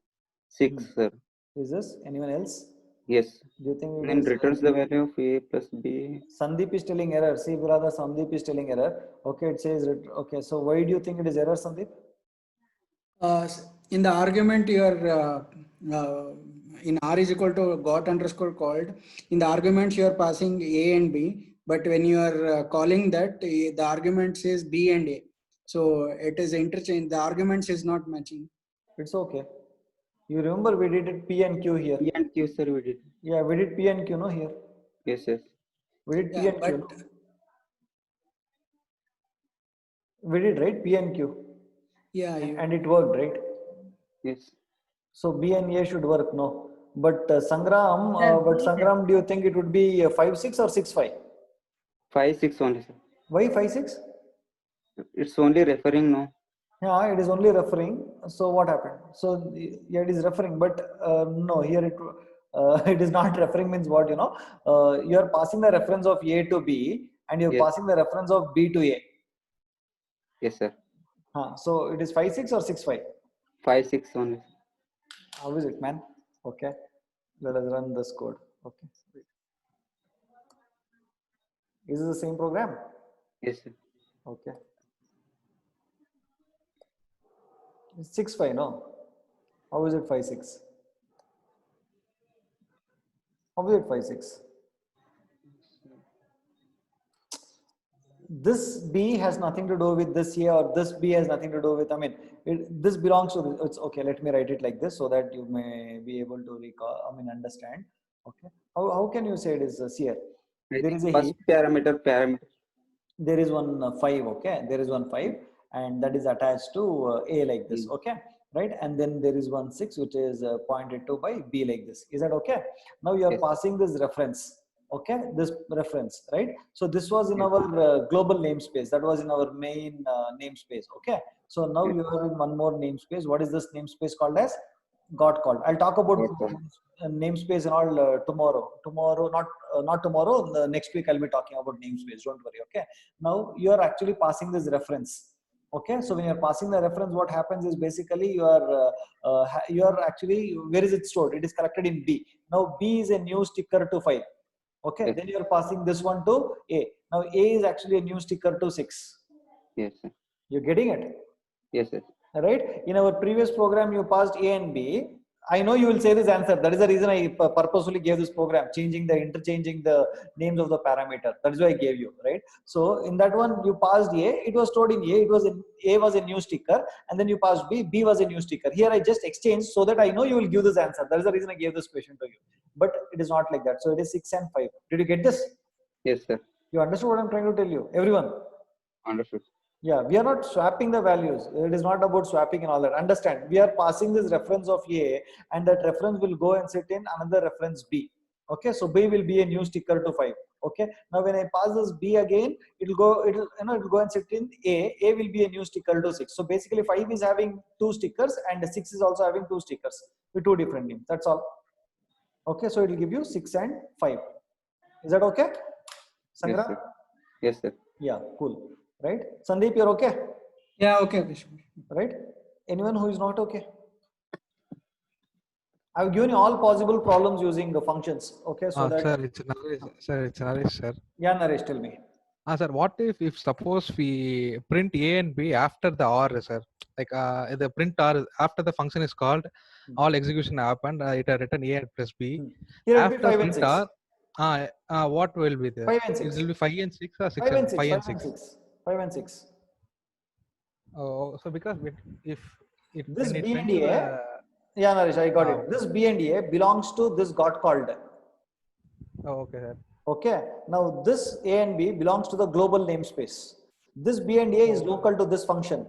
6, sir. Is this anyone else? Yes. Do you think it then is returns the value of A plus B? Sandeep is telling error. See, brother, Sandeep is telling error. Okay, it says, okay, so why do you think it is error, Sandeep? In the argument, in R is equal to got underscore called. In the arguments, you are passing A and B, but when you are calling that, the argument says B and A. So it is interchange. The arguments is not matching. It's okay. You remember we did it P and Q here. P and Q, sir, we did. Yeah, we did P and Q, no, here. Yes, yes. We did P and Q. No? We did, right? P and Q. Yeah. And it worked, right? Yes. So B and A should work, no? But Sangram, Sangram, do you think it would be 5-6 or 6-5? 5-6 only, sir. Why 5-6? It's only referring, no? Yeah, it is only referring. So what happened? So yeah, it is referring, but no, here it is not referring means what, you know, you are passing the reference of A to B and you are passing the reference of B to A. Yes, sir. So it is 5-6 or 6-5? 5-6 only. How is it, man? Okay, let us run this code. Okay. Is this the same program? Yes, sir. Okay. 6-5, no? How is it 5-6? How is it 5, 6? This B has nothing to do with this A, or this B has nothing to do with, I mean, this belongs to, it's okay, let me write it like this so that you may be able to recall, I mean, understand. Okay. How can you say it is here? There is a first parameter. There is one 5, okay? There is one 5 and that is attached to A like this, okay? Right? And then there is one 6 which is pointed to by B like this. Is that okay? Now you are passing this reference. Okay, this reference, right? So this was in our global namespace. That was in our main namespace. Okay, so now you are in one more namespace. What is this namespace called as? Got called. I'll talk about namespace and all tomorrow. Not tomorrow. The next week I'll be talking about namespace. Don't worry. Okay. Now you are actually passing this reference. Okay, so when you're passing the reference, what happens is basically you are actually, where is it stored? It is collected in B. Now B is a new sticker to 5. Okay, then you are passing this one to A. Now A is actually a new sticker to 6. Yes, sir. You're getting it? Yes, sir. Right? In our previous program, you passed A and B. I know you will say this answer. That is the reason I purposefully gave this program, interchanging the names of the parameter. That is why I gave you, right? So in that one, you passed A. It was stored in A. A was a new sticker, and then you passed B. B was a new sticker. Here I just exchanged so that I know you will give this answer. That is the reason I gave this question to you. But it is not like that. So it is 6 and 5. Did you get this? Yes, sir. You understood what I'm trying to tell you? Everyone? Understood. Yeah, we are not swapping the values. It is not about swapping and all that. Understand? We are passing this reference of A, and that reference will go and sit in another reference B. Okay, so B will be a new sticker to 5. Okay, now when I pass this B again, it'll go and sit in A. A will be a new sticker to 6. So basically 5 is having 2 stickers and 6 is also having 2 stickers with 2 different names. That's all. Okay, so it will give you 6 and 5. Is that okay? Sangra? Yes, sir. Yes, sir. Yeah, cool. Right? Sandeep, you're okay? Yeah, okay. Right? Anyone who is not okay? I've given you all possible problems using the functions. Okay, so that. Sir, it's Naresh, sir. Yeah, Naresh, tell me. Sir, what if suppose we print A and B after the OR, sir? Like the print OR after the function is called, all execution happened. It had written A plus B. Here After will be 5 print and 6. OR, what will be there? 5 and 6. It will be 5 and 6 or 6 5 and 6. 5 and 6. 6. 5 and 6. Oh, so because if this B and A, yeah, Naresh, I got it. This B and A belongs to this got called. Oh, okay, sir. Okay. Now this A and B belongs to the global namespace. This B and A is local to this function.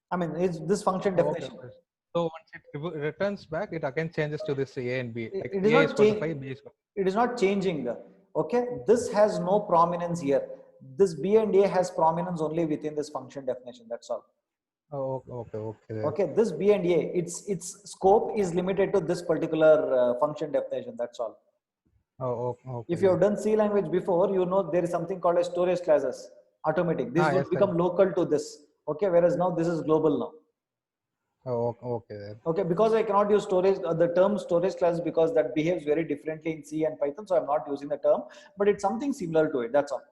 I mean, it's this function definition. Okay. So once it returns back, it again changes to this A and B. Like it is A not is equal to 5, B is equal. It is not changing. Okay. This has no prominence here. This B and A has prominence only within this function definition. That's all. Oh, okay. Okay. This B and A, its scope is limited to this particular function definition. That's all. Oh, okay. If you have done C language before, you know there is something called as storage classes. Automatic. This will become local to this. Okay. Whereas now this is global now. Oh, okay. Okay, because I cannot use storage, the term storage class, because that behaves very differently in C and Python. So I'm not using the term, but it's something similar to it. That's all.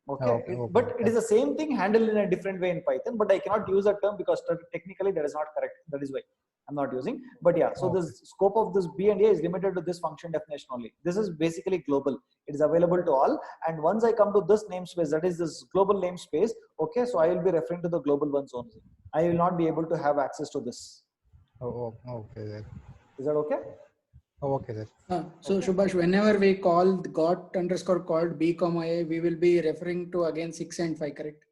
Okay. But it is the same thing handled in a different way in Python, but I cannot use that term because technically that is not correct. That is why I'm not using. But yeah, so the scope of this B and A is limited to this function definition only. This is basically global. It is available to all. And once I come to this namespace, that is this global namespace. Okay, so I will be referring to the global ones only. I will not be able to have access to this. Oh, okay. Is that okay? Oh, okay, sir. So Subhash, whenever we call got underscore called B comma A, we will be referring to again 6 and 5, correct?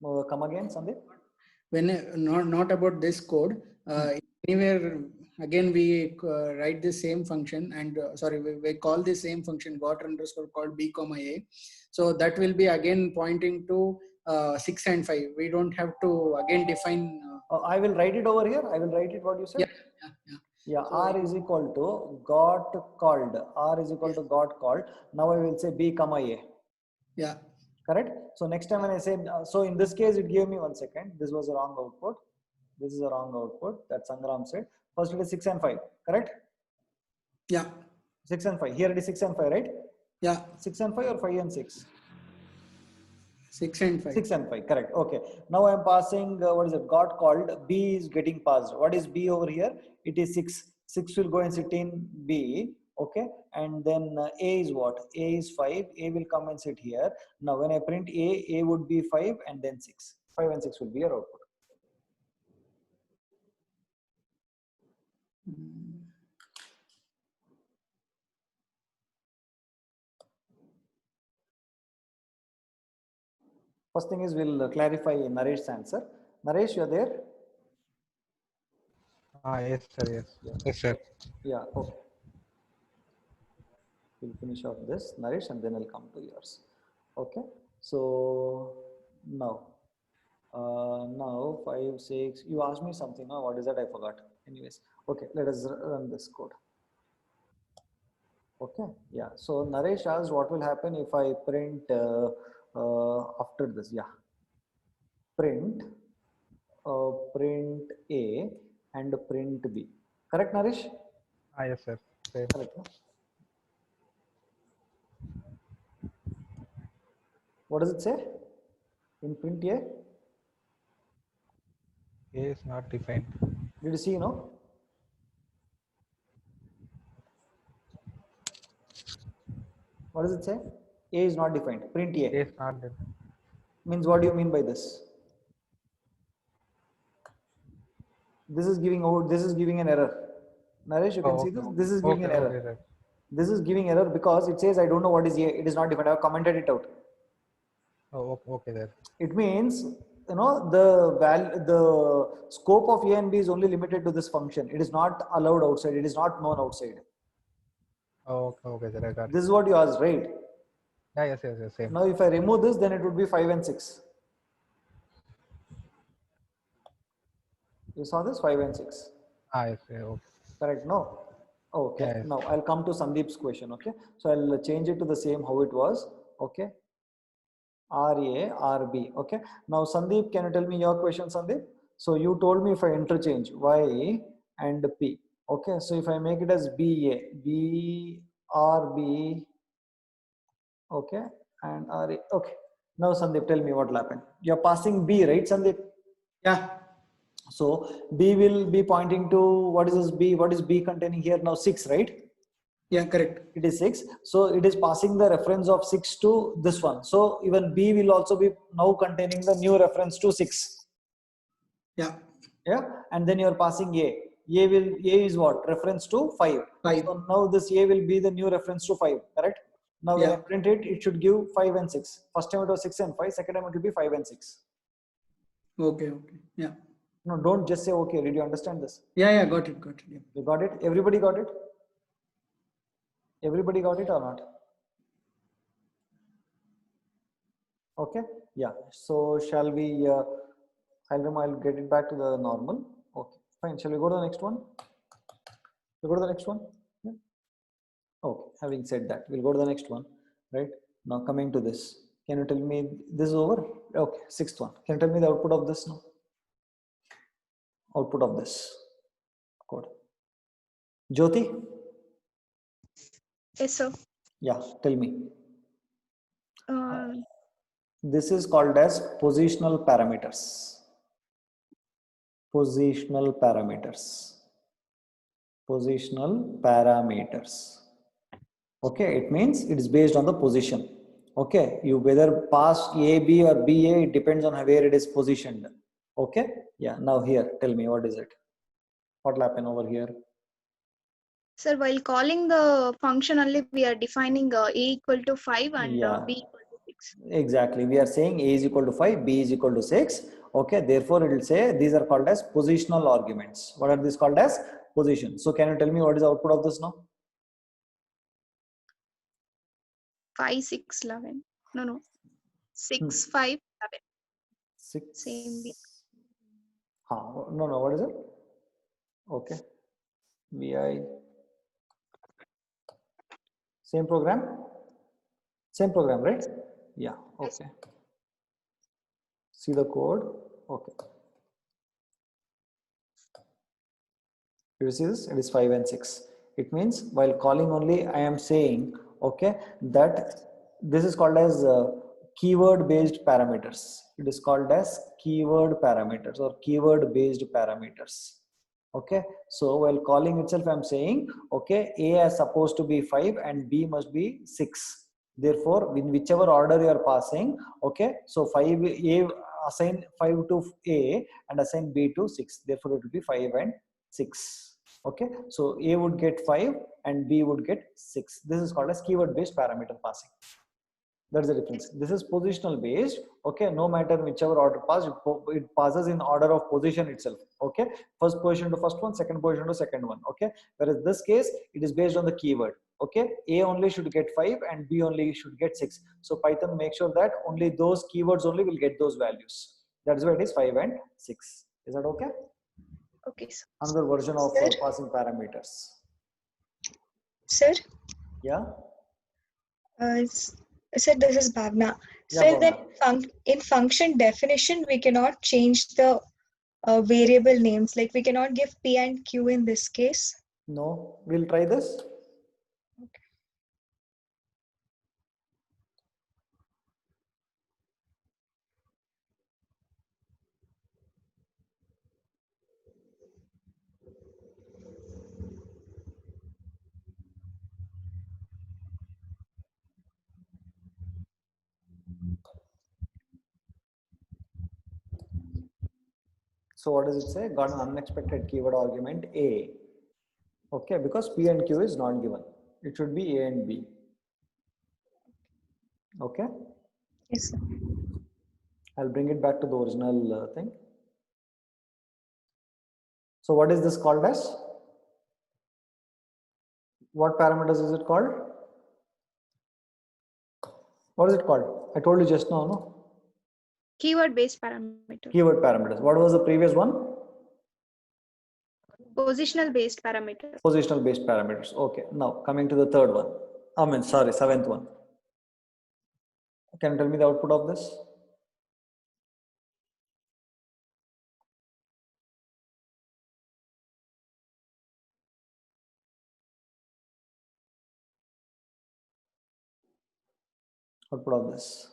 Come again, Sandeep? When not about this code, anywhere again we write the same function and we call the same function got underscore called B comma A. So that will be again pointing to 6 and 5. We don't have to again define. I will write it over here. I will write it what you said. Yeah. So R is equal to got called. R is equal to got called. Now I will say B comma A. Yeah. Correct. So next time when I say, so in this case it gave me 1 second. This was a wrong output. This is a wrong output. That Sangram said. First it is 6 and 5. Correct. Yeah. 6 and 5. Here it is 6 and 5, right? Yeah. 6 and 5 or 5 and 6? 6 and 5. 6 and 5. Correct. Okay. Now I am passing. What is it? Got called. B is getting passed. What is B over here? It is 6. 6 will go and sit in B. Okay, and then A is what? A is 5. A will come and sit here. Now when I print A would be 5 and then 6. 5 and 6 will be your output. First thing is we'll clarify Naresh's answer. Naresh, you're there? Yes, sir. Yes. Yes, sir. Yeah, okay. We'll finish off this, Naresh, and then I'll come to yours. Okay. So now, 5, 6. You asked me something. Now, what is that? I forgot. Anyways, okay. Let us run this code. Okay. Yeah. So Naresh asked, what will happen if I print after this? Yeah. Print A and print B. Correct, Naresh? Yes, sir. Same. Correct. No? What does it say in print A? A is not defined. Did you see, you know? What does it say? A is not defined. Print A. A is not defined. Means what do you mean by this? This is giving out. This is giving an error. Naresh, you can see this. This is giving an error. Okay. This is giving error because it says I don't know what is A. It is not defined. I have commented it out. Oh, okay there. It means, you know, the scope of A and B is only limited to this function. It is not allowed outside. It is not known outside. Oh, okay, sir. I got it. This is what you asked, right? Yeah, yes, same. Now, if I remove this, then it would be 5 and 6. You saw this? 5 and 6. Yes, okay. Correct? No? Okay. Yeah, yes. Now, I'll come to Sandeep's question. Okay. So, I'll change it to the same how it was. Okay. RA, RB. Okay. Now, Sandeep, can you tell me your question, Sandeep? So, you told me if I interchange Y and P. Okay. So, if I make it as BA, BRB, okay, and RA. Okay. Now, Sandeep, tell me what will happen. You're passing B, right, Sandeep? Yeah. So, B will be pointing to, what is this B? What is B containing here now? 6, right? Yeah, correct. It is 6. So it is passing the reference of 6 to this one. So even B will also be now containing the new reference to 6. Yeah. Yeah. And then you are passing A. A is what? Reference to 5. 5. So now this A will be the new reference to 5. Correct? Now when I print it, it should give 5 and 6. First time it was 6 and 5. Second time it will be 5 and 6. Okay. Yeah. No, don't just say okay. Did you understand this? Yeah, got it. Yeah. You got it? Everybody got it? Everybody got it or not? Okay. Yeah. So shall we, I'll get it back to the normal. Okay. Fine. Shall we go to the next one? We'll go to the next one. Yeah. Okay. Having said that, we'll go to the next one. Right. Now coming to this. Can you tell me this is over? Okay. Sixth one. Can you tell me the output of this now? Output of this code. Jyoti? Yes, sir. Yeah, tell me. Uh, This is called as positional parameters. Positional parameters. Positional parameters. Okay, it means it is based on the position. Okay, you whether pass A, B or B, A, it depends on where it is positioned. Okay, yeah, now here, tell me what is it? What will happen over here? Sir, while calling the function only, we are defining A equal to 5 and B equal to 6. Exactly. We are saying A is equal to 5, B is equal to 6. Okay. Therefore, it will say these are called as positional arguments. What are these called as? Position. So, can you tell me what is the output of this now? 5, 6, 11. No. 6, 5, 11. 6. Same B. No. What is it? Okay. VI. Same program? Same program, right? Yeah. Okay. See the code. Okay. You see this? It is 5 and 6. It means while calling only, I am saying, okay, that this is called as keyword based parameters. It is called as keyword parameters or keyword based parameters. Okay, so while calling itself, I'm saying, okay, A is supposed to be 5 and B must be 6. Therefore, in whichever order you are passing, okay, so 5 A, assign 5 to A and assign B to 6. Therefore, it will be 5 and 6. Okay, so A would get 5 and B would get 6. This is called as keyword based parameter passing. That's the difference. This is positional based. Okay, no matter whichever order pass, it passes in order of position itself. Okay, first position to first one, second position to second one. Okay, whereas this case, it is based on the keyword. Okay, A only should get 5 and B only should get 6. So Python makes sure that only those keywords only will get those values. That is why it is 5 and 6. Is that okay? Okay. Sir. Another version of passing parameters. Sir? Yeah? Sir, this is Bhavna. Yeah, So Bhavna. then in function definition, we cannot change the variable names. Like we cannot give P and Q in this case. No, we'll try this. Okay. So what does it say? Got an unexpected keyword argument A. Okay, because P and Q is not given. It should be A and B. Okay? Yes, sir. I'll bring it back to the original thing. So what is this called as? What parameters is it called? What is it called? I told you just now, no? Keyword based parameter. Keyword parameters. What was the previous one? Positional based parameter. Positional based parameters. Okay. Now coming to the third one. Seventh one. Can you tell me the output of this? Output of this.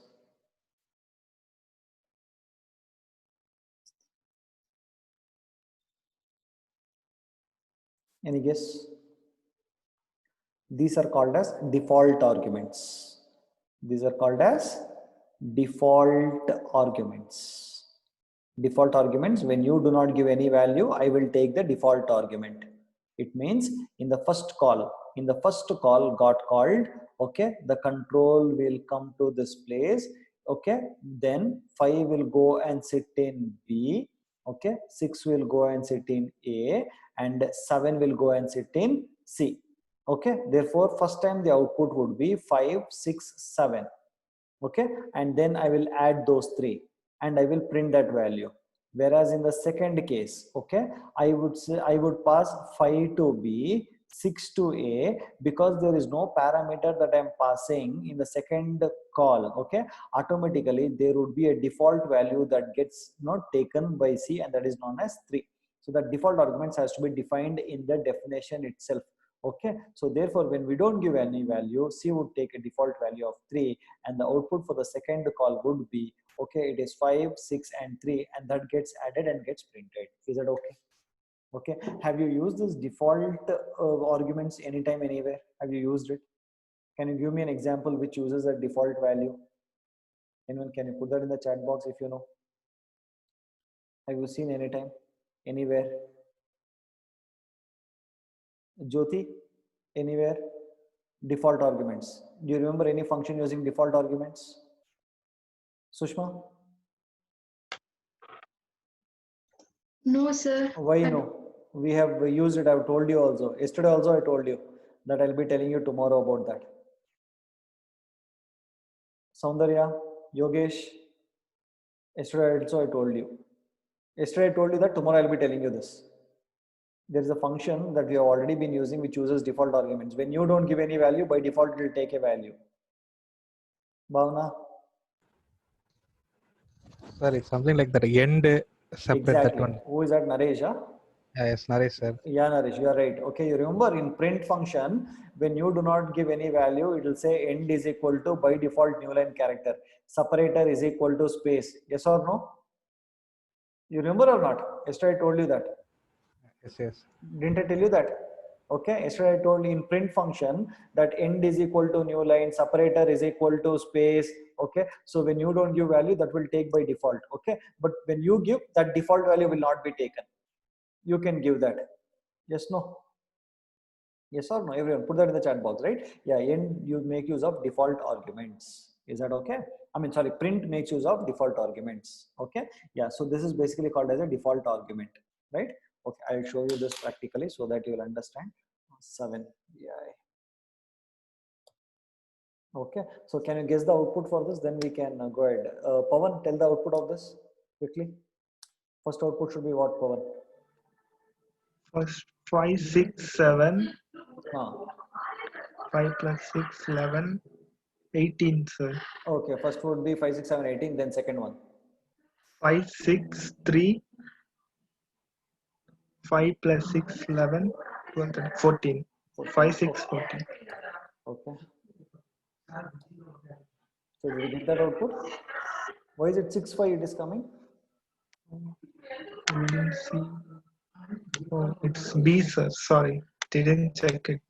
Any guess? These are called as default arguments. These are called as default arguments. Default arguments, when you do not give any value, I will take the default argument. It means in the first call got called, okay, the control will come to this place, okay, then 5 will go and sit in B, okay, 6 will go and sit in A, and 7 will go and sit in C. Okay, therefore first time the output would be 5, 6, 7. Okay, and then I will add those 3 and I will print that value. Whereas in the second case, okay, I would pass 5 to B, 6 to A, because there is no parameter that I am passing in the second call. Okay, automatically there would be a default value that gets not taken by C, and that is known as 3. So the default arguments has to be defined in the definition itself. Okay, so therefore when we don't give any value, C would take a default value of 3, and the output for the second call would be, okay, it is 5, 6 and 3, and that gets added and gets printed. Is that okay? Okay, have you used this default arguments anytime, anywhere? Have you used it? Can you give me an example which uses a default value? Anyone, can you put that in the chat box if you know? Have you seen anytime, anywhere? Jyoti, anywhere? Default arguments. Do you remember any function using default arguments? Sushma? No, sir. Why no? We have used it. I've told you also. Yesterday also I told you that I'll be telling you tomorrow about that. Soundarya, Yogesh, yesterday also I told you. Yesterday I told you that tomorrow I'll be telling you this. There is a function that we have already been using which uses default arguments. When you don't give any value, by default it will take a value. Bhavna? Sir, it's something like that. End separate Exactly. that one. Who is that? Naresh? Huh? Yes, Naresh, sir. Yeah, Naresh, you are right. Okay, you remember in print function, when you do not give any value, it will say end is equal to by default new line character. Separator is equal to space. Yes or no? You remember or not? Yesterday I told you that. Yes. Didn't I tell you that? Okay, yesterday I told in print function that end is equal to new line, separator is equal to space. Okay, so when you don't give value, that will take by default. Okay, but when you give, that default value will not be taken. You can give that. Yes, no? Yes or no? Everyone put that in the chat box, right? Yeah, end you make use of default arguments. Is that okay? I mean, sorry, print makes use of default arguments. Okay, yeah, so this is basically called as a default argument, right? Okay, I'll show you this practically so that you will understand. 7. Yeah. Okay, so can you guess the output for this? Then we can go ahead. Pawan, tell the output of this quickly. First output should be what, Pawan? First 5, 6, 7. 5 plus 6, 11, 18, sir. Okay, first would be 5, 6, 7, 18. Then second one. 5, 6, 3. 5 plus 6, 11, 12, 13, 14. 5, 6, 14. Okay. So did you get that output? Why is it 6, 5 it is coming? We didn't see. Oh, it's B, sir. Sorry, didn't check it.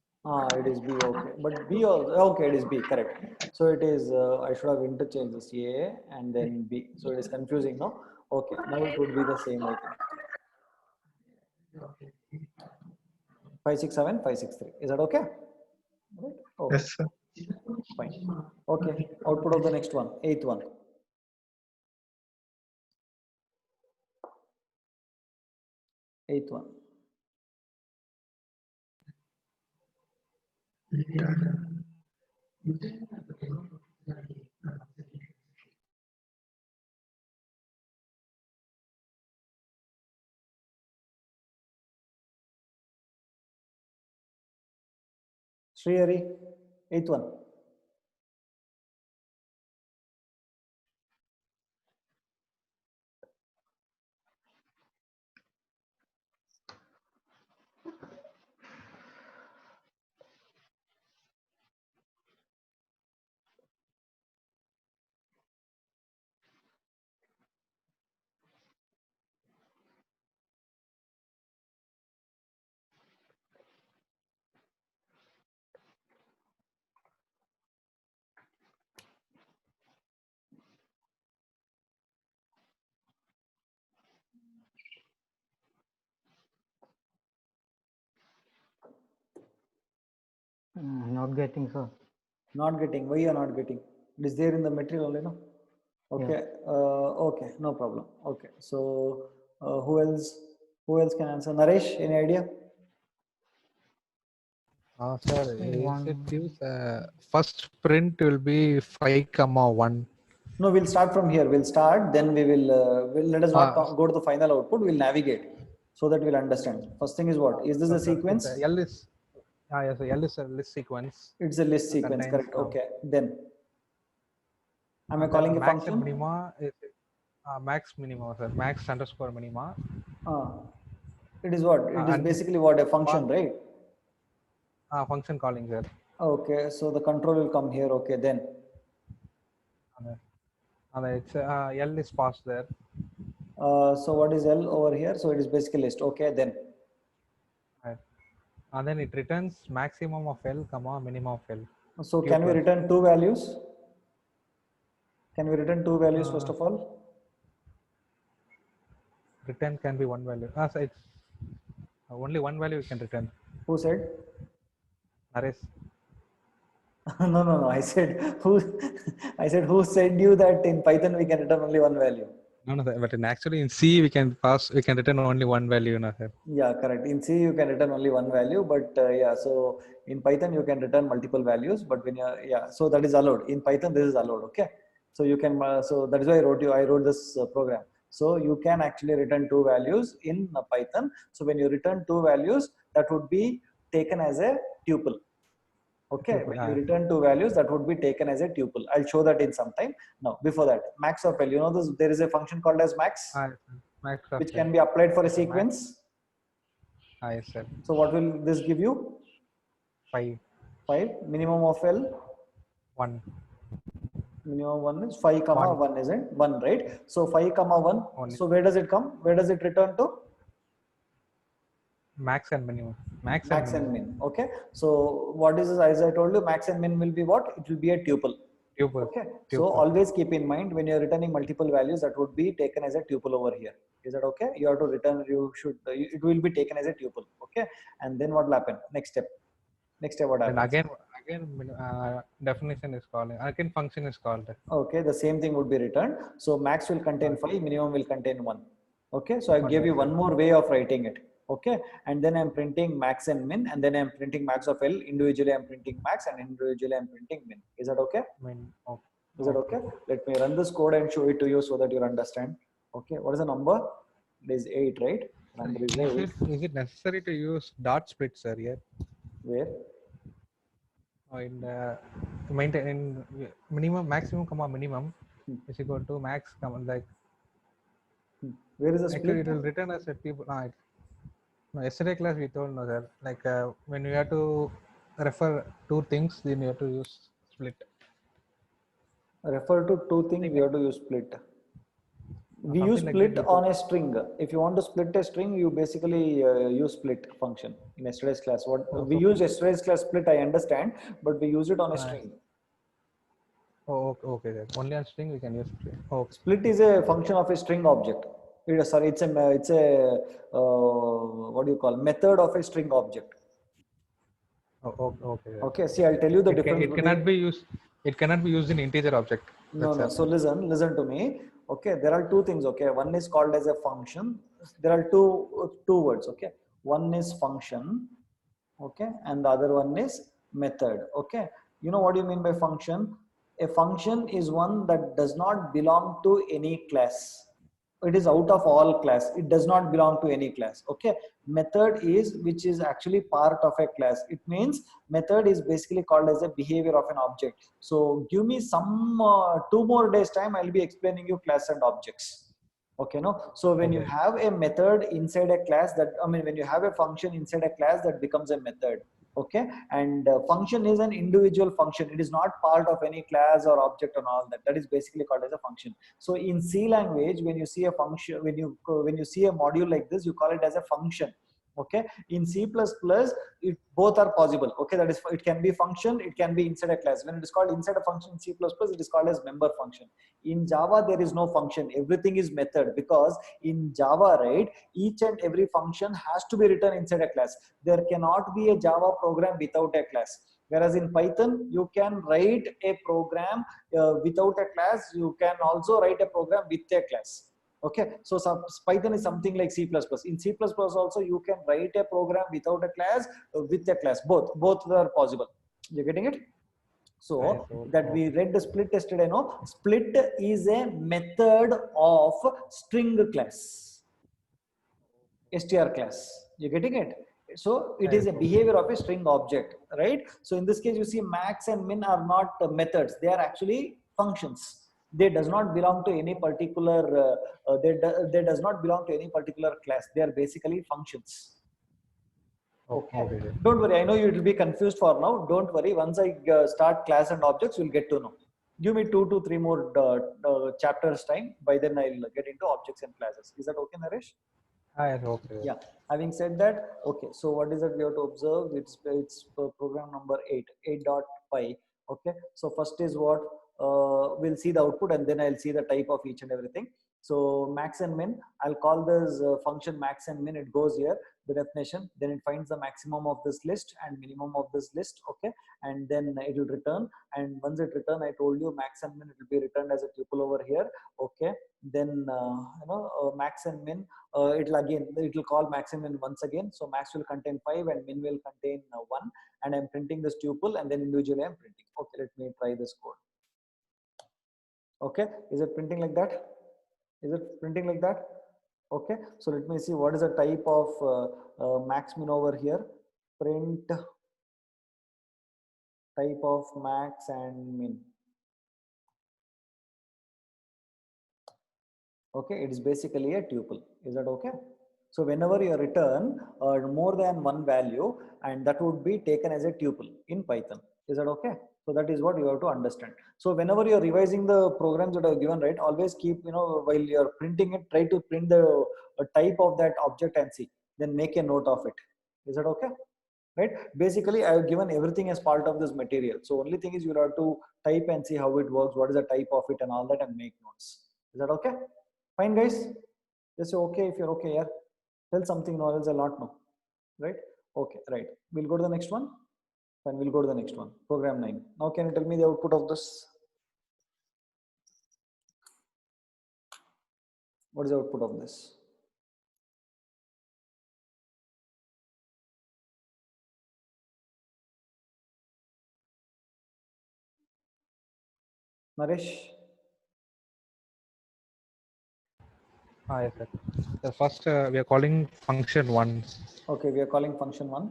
It is B. Okay, but B also. Okay, it is B. Correct. So it is. I should have interchanged this A and then B. So it is confusing, no? Okay. Now it would be the same. I think. 5, 6, 7, 5, 6, 3. Is that okay? Right. Okay. Yes, sir. Fine. Okay. Output of the next one. 8th one. 8th one. Srihari, 8th one. Not getting, sir. Not getting. Why you are not getting? It is there in the material only, no? Okay. Okay. No problem. Okay. So who else? Who else can answer? Naresh, any idea? Sir, is it use first print will be 5, 1. No, we'll start from here. We'll start, then we will. Let us not go to the final output. We'll navigate so that we'll understand. First thing is what? Is this a sequence? L is. Yes, L is a list sequence. It's a list sequence, correct? Okay. Then, am I calling a max function? And minima is max minima, sir. Max underscore minima. It is what? It is basically what, a function, right? Function calling, sir. Okay, so the control will come here. Okay, then. It's L is passed there. So what is L over here? So it is basically list. Okay, then. Right. And then it returns maximum of L, comma minimum of L. So can we return 2 values? Can we return 2 values first of all? Return can be 1 value. So it's only 1 value we can return. Who said? Naresh. No. I said who? I said who said you that in Python we can return only 1 value? No, but actually in C we can return only 1 value, no, sir. Yeah, correct. In C you can return only 1 value, but yeah. So in Python you can return multiple values, but when you so that is allowed. In Python this is allowed. Okay, so you can. So that is why I wrote this program. So you can actually return 2 values in Python. So when you return 2 values, that would be taken as a tuple. Okay, when you return 2 values, that would be taken as a tuple. I'll show that in some time. Now, before that, max of L. You know this. There is a function called as max, which can be applied for a sequence. Yes, sir. So what will this give you? 5. Minimum of L. 1. Minimum 1 is 5, 1 isn't 1, right? So 5, 1. So where does it come? Where does it return to? Max and minimum. Max and min. Okay. So what is this? As I told you, max and min will be what? It will be a tuple. Tuple. Okay. So Tuple. always keep in mind when you're returning multiple values, that would be taken as a tuple over here. Is that okay? You have to return. You should. It will be taken as a tuple. Okay. And then what will happen? Next step. Next step. What happens? And again, definition is called. Again, function is called. Okay. The same thing would be returned. So max will contain 5. Minimum will contain 1. Okay. So I gave you one more way of writing it. Okay, and then I'm printing max and min, and then I'm printing max of L. Individually I'm printing max, and individually I'm printing min. Is that okay? Min. Okay. Is that okay? Let me run this code and show it to you so that you'll understand. Okay, what is the number? It is 8, right? Number is 8. Is it necessary to use dot split, sir, here? Where? In maintain minimum, maximum, comma minimum is equal to max, comma like. Where is the actually split? it will return as a people. No, yesterday class we told no, sir. Like when you have to refer two things, then you have to use split. Refer to two things, we have to use split. We Something use like split that on a string. If you want to split a string, you basically use split function in yesterday's class. What we use yesterday's class split, I understand, but we use it on a string. Oh, okay. Then. Only on string we can use split. Oh. Split is a function of a string object. It's a what do you call, method of a string object. Oh, okay. Okay. See, I'll tell you the difference. It cannot be used. It cannot be used in integer object. No. So listen to me. Okay, there are two things. Okay, one is called as a function. There are two words. Okay, one is function. Okay, and the other one is method. Okay, you know what do you mean by function? A function is one that does not belong to any class. It is out of all class. It does not belong to any class. Okay, method is which is actually part of a class. It means method is basically called as a behavior of an object. So give me some 2 more days time, I'll be explaining you class and objects. Okay, no. So when you have a method inside a class, when you have a function inside a class, that becomes a method. Okay, and function is an individual function. It is not part of any class or object and all that. That is basically called as a function. So in C language, when you see a function, when you see a module like this, you call it as a function. Okay, in C++, both are possible. Okay, that is, it can be function, it can be inside a class. When it is called inside a function in C++, it is called as member function. In Java, there is no function. Everything is method, because in Java, right, each and every function has to be written inside a class. There cannot be a Java program without a class. Whereas in Python, you can write a program without a class. You can also write a program with a class. Okay, so Python is something like C++. In C++ also, you can write a program without a class, with a class. Both are possible. You're getting it? So that we read the split yesterday. No, split is a method of string class, str class. You're getting it? So it is a behavior of a string object, right? So in this case, you see max and min are not methods; they are actually functions. They does not belong to any particular. They does not belong to any particular class. They are basically functions. Okay. Don't worry. I know you will be confused for now. Don't worry. Once I start class and objects, you'll get to know. Give me 2 to 3 more chapters time. By then I'll get into objects and classes. Is that okay, Naresh? Okay. Yeah. Having said that, okay. So what is that we have to observe? It's program number 8.py. Okay. So first is what we'll see the output, and then I'll see the type of each and everything. So max and min, I'll call this function max and min. It goes here, the definition, then it finds the maximum of this list and minimum of this list. Okay, and then it will return, and once it return, I told you max and min, it will be returned as a tuple over here. Okay, then max and min, it will call max and min once again. So max will contain 5 and min will contain 1, and I'm printing this tuple, and then individually I'm printing. Okay, let me try this code. Okay, is it printing like that? Is it printing like that? Okay, so let me see what is the type of max min over here. Print type of max and min. Okay, it is basically a tuple. Is that okay? So whenever you return more than one value, and that would be taken as a tuple in Python. Is that okay? So that is what you have to understand. So whenever you're revising the programs that are given, right, always keep, while you're printing it, try to print the type of that object and see. then make a note of it. Is that okay? Right? Basically, I have given everything as part of this material. So only thing is you have to type and see how it works, what is the type of it and all that, and make notes. Is that okay? Fine, guys? Just say okay if you're okay. Yeah. Tell something, no, else I'll not know. Right? Okay, right. We'll go to the next one. Fine, we'll go to the next one. Program 9. Now can you tell me the output of this? What is the output of this? Naresh? Yes, sir. The first we are calling function 1. Okay, we are calling function 1.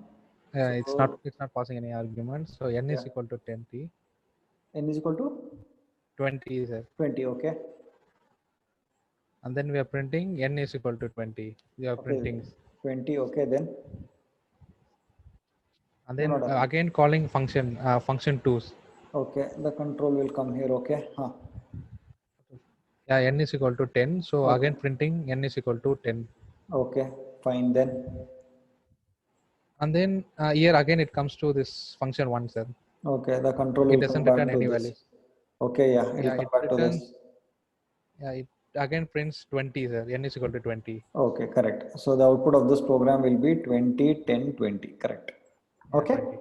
It's not passing any arguments. So n is equal to 20. N is equal to 20, sir. 20. Okay. And then we are printing n is equal to 20. We are printing 20. Okay, then. And then again calling function 2s. Okay, the control will come here. Okay. Yeah, n is equal to 10. So again printing n is equal to 10. Okay, fine then. And then here again it comes to this function 1, sir. Okay, the control it will doesn't come return back to any this. values. Okay, yeah, it will come back to this. Yeah, it again prints 20, sir. N is equal to 20. Okay, correct. So the output of this program will be 20, 10, 20. Correct. Okay. 20.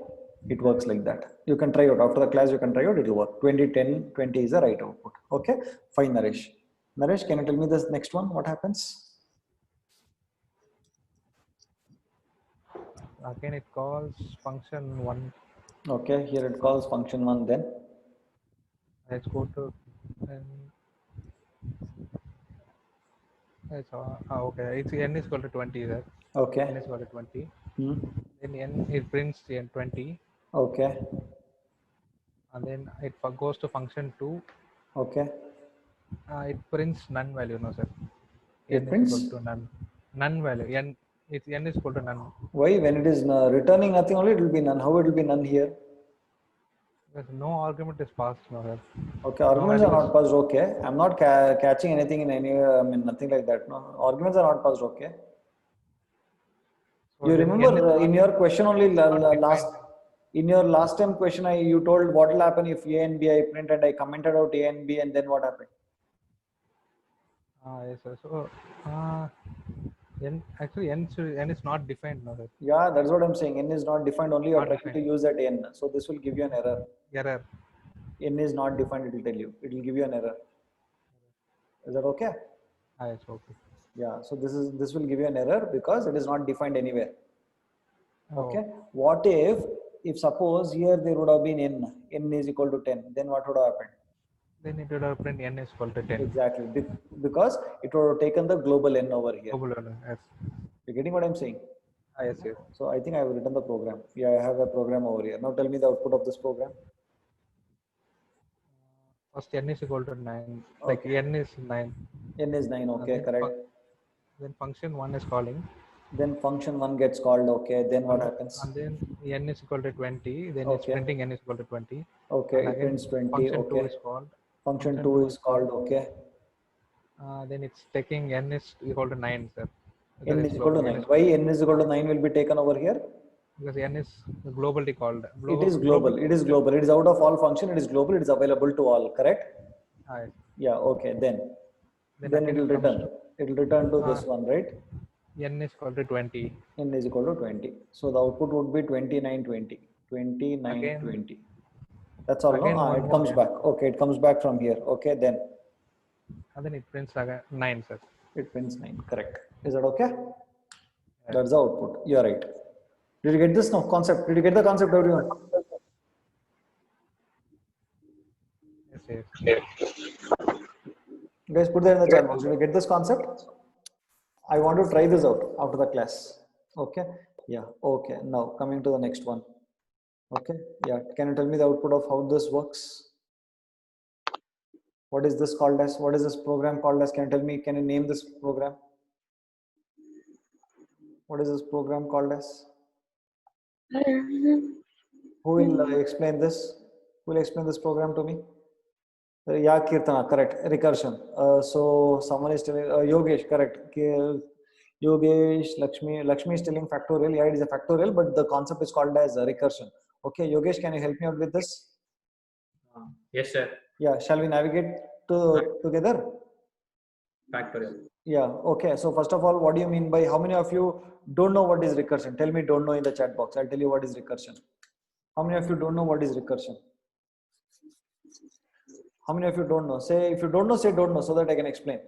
It works like that. You can try out after the class. You can try out. It will work. 20, 10, 20 is the right output. Okay. Fine, Naresh. Naresh, can you tell me this next one? What happens? Again, it calls function 1. Okay. Here it calls function 1. Then let's go to. Okay, it's n is equal to 20, sir. Okay. N is equal to 20. Then n it prints n 20. Okay. And then it goes to function 2. Okay. It prints none value, no, sir. It n prints is equal to none value. N is equal to none. Why? When it is returning nothing only, it will be none. How it will be none here? Because no argument is passed, no, sir. Okay, arguments are not passed. Okay, I'm not catching anything in any. I mean, nothing like that. No, arguments are not passed. Okay. So you remember in your question only in your last time question, you told what will happen if A and B I print and I commented out A and B, and then what happened? Yes, sir. So n is not defined, no, sir. Yeah, that's what I'm saying. N is not defined. Only you are trying to use that n. So this will give you an error. Error. N is not defined. It will tell you. It will give you an error. Is that okay? Yes, okay. Yeah. So this will give you an error because it is not defined anywhere. Okay. Oh. What if suppose here there would have been n is equal to 10, then what would have happened? Then it would have print n is equal to 10. Exactly, because it would have taken the global n over here. Global n, yes. You're getting what I'm saying? Yes, yes. So I think I have written the program. Yeah, I have a program over here. Now tell me the output of this program. First n is equal to 9. Like n is 9. N is 9, okay, correct. Then function 1 is calling. Then function 1 gets called, okay. Then what happens? And then n is equal to 20. Then it's printing n is equal to 20. Okay, it prints 20, function okay. 2 is called. Function 2 is called, okay. Then it's taking n is equal to 9, sir. N is equal to 9. Why n is equal to 9 will be taken over here? Because n is globally called. It is global. It is global. It is out of all function. It is global. It is available to all. Correct? Yes. Yeah. Okay. Then it will return. It will return to this one, right? N is equal to 20. N is equal to 20. So the output would be 29, 20. 29, 20. That's all. No? It comes back. Okay. It comes back from here. Okay. Then. And then it prints again 9, sir. It prints 9. Correct. Is that okay? Yes. That's the output. You are right. Did you get this now? Concept. Did you get the concept, everyone? Yes, yes. Guys, put that in the chat box. Did you get this concept? I want to try this out after the class. Okay. Yeah. Okay. Now coming to the next one. Okay. Yeah. Can you tell me the output of how this works? What is this called as? What is this program called as? Can you tell me? Can you name this program? What is this program called as? Who will explain this? Who will explain this program to me? Yeah, Kirtana, correct. Recursion. So someone is telling Yogesh, correct. Yogesh, Lakshmi is telling factorial. Yeah, it is a factorial, but the concept is called as a recursion. Okay, Yogesh, can you help me out with this? Yes, sir. Yeah, shall we navigate together? Factorial. Yeah, okay. So first of all, what do you mean by, how many of you don't know what is recursion? Tell me don't know in the chat box. I'll tell you what is recursion. How many of you don't know what is recursion? How many of you don't know? Say, if you don't know, say don't know so that I can explain.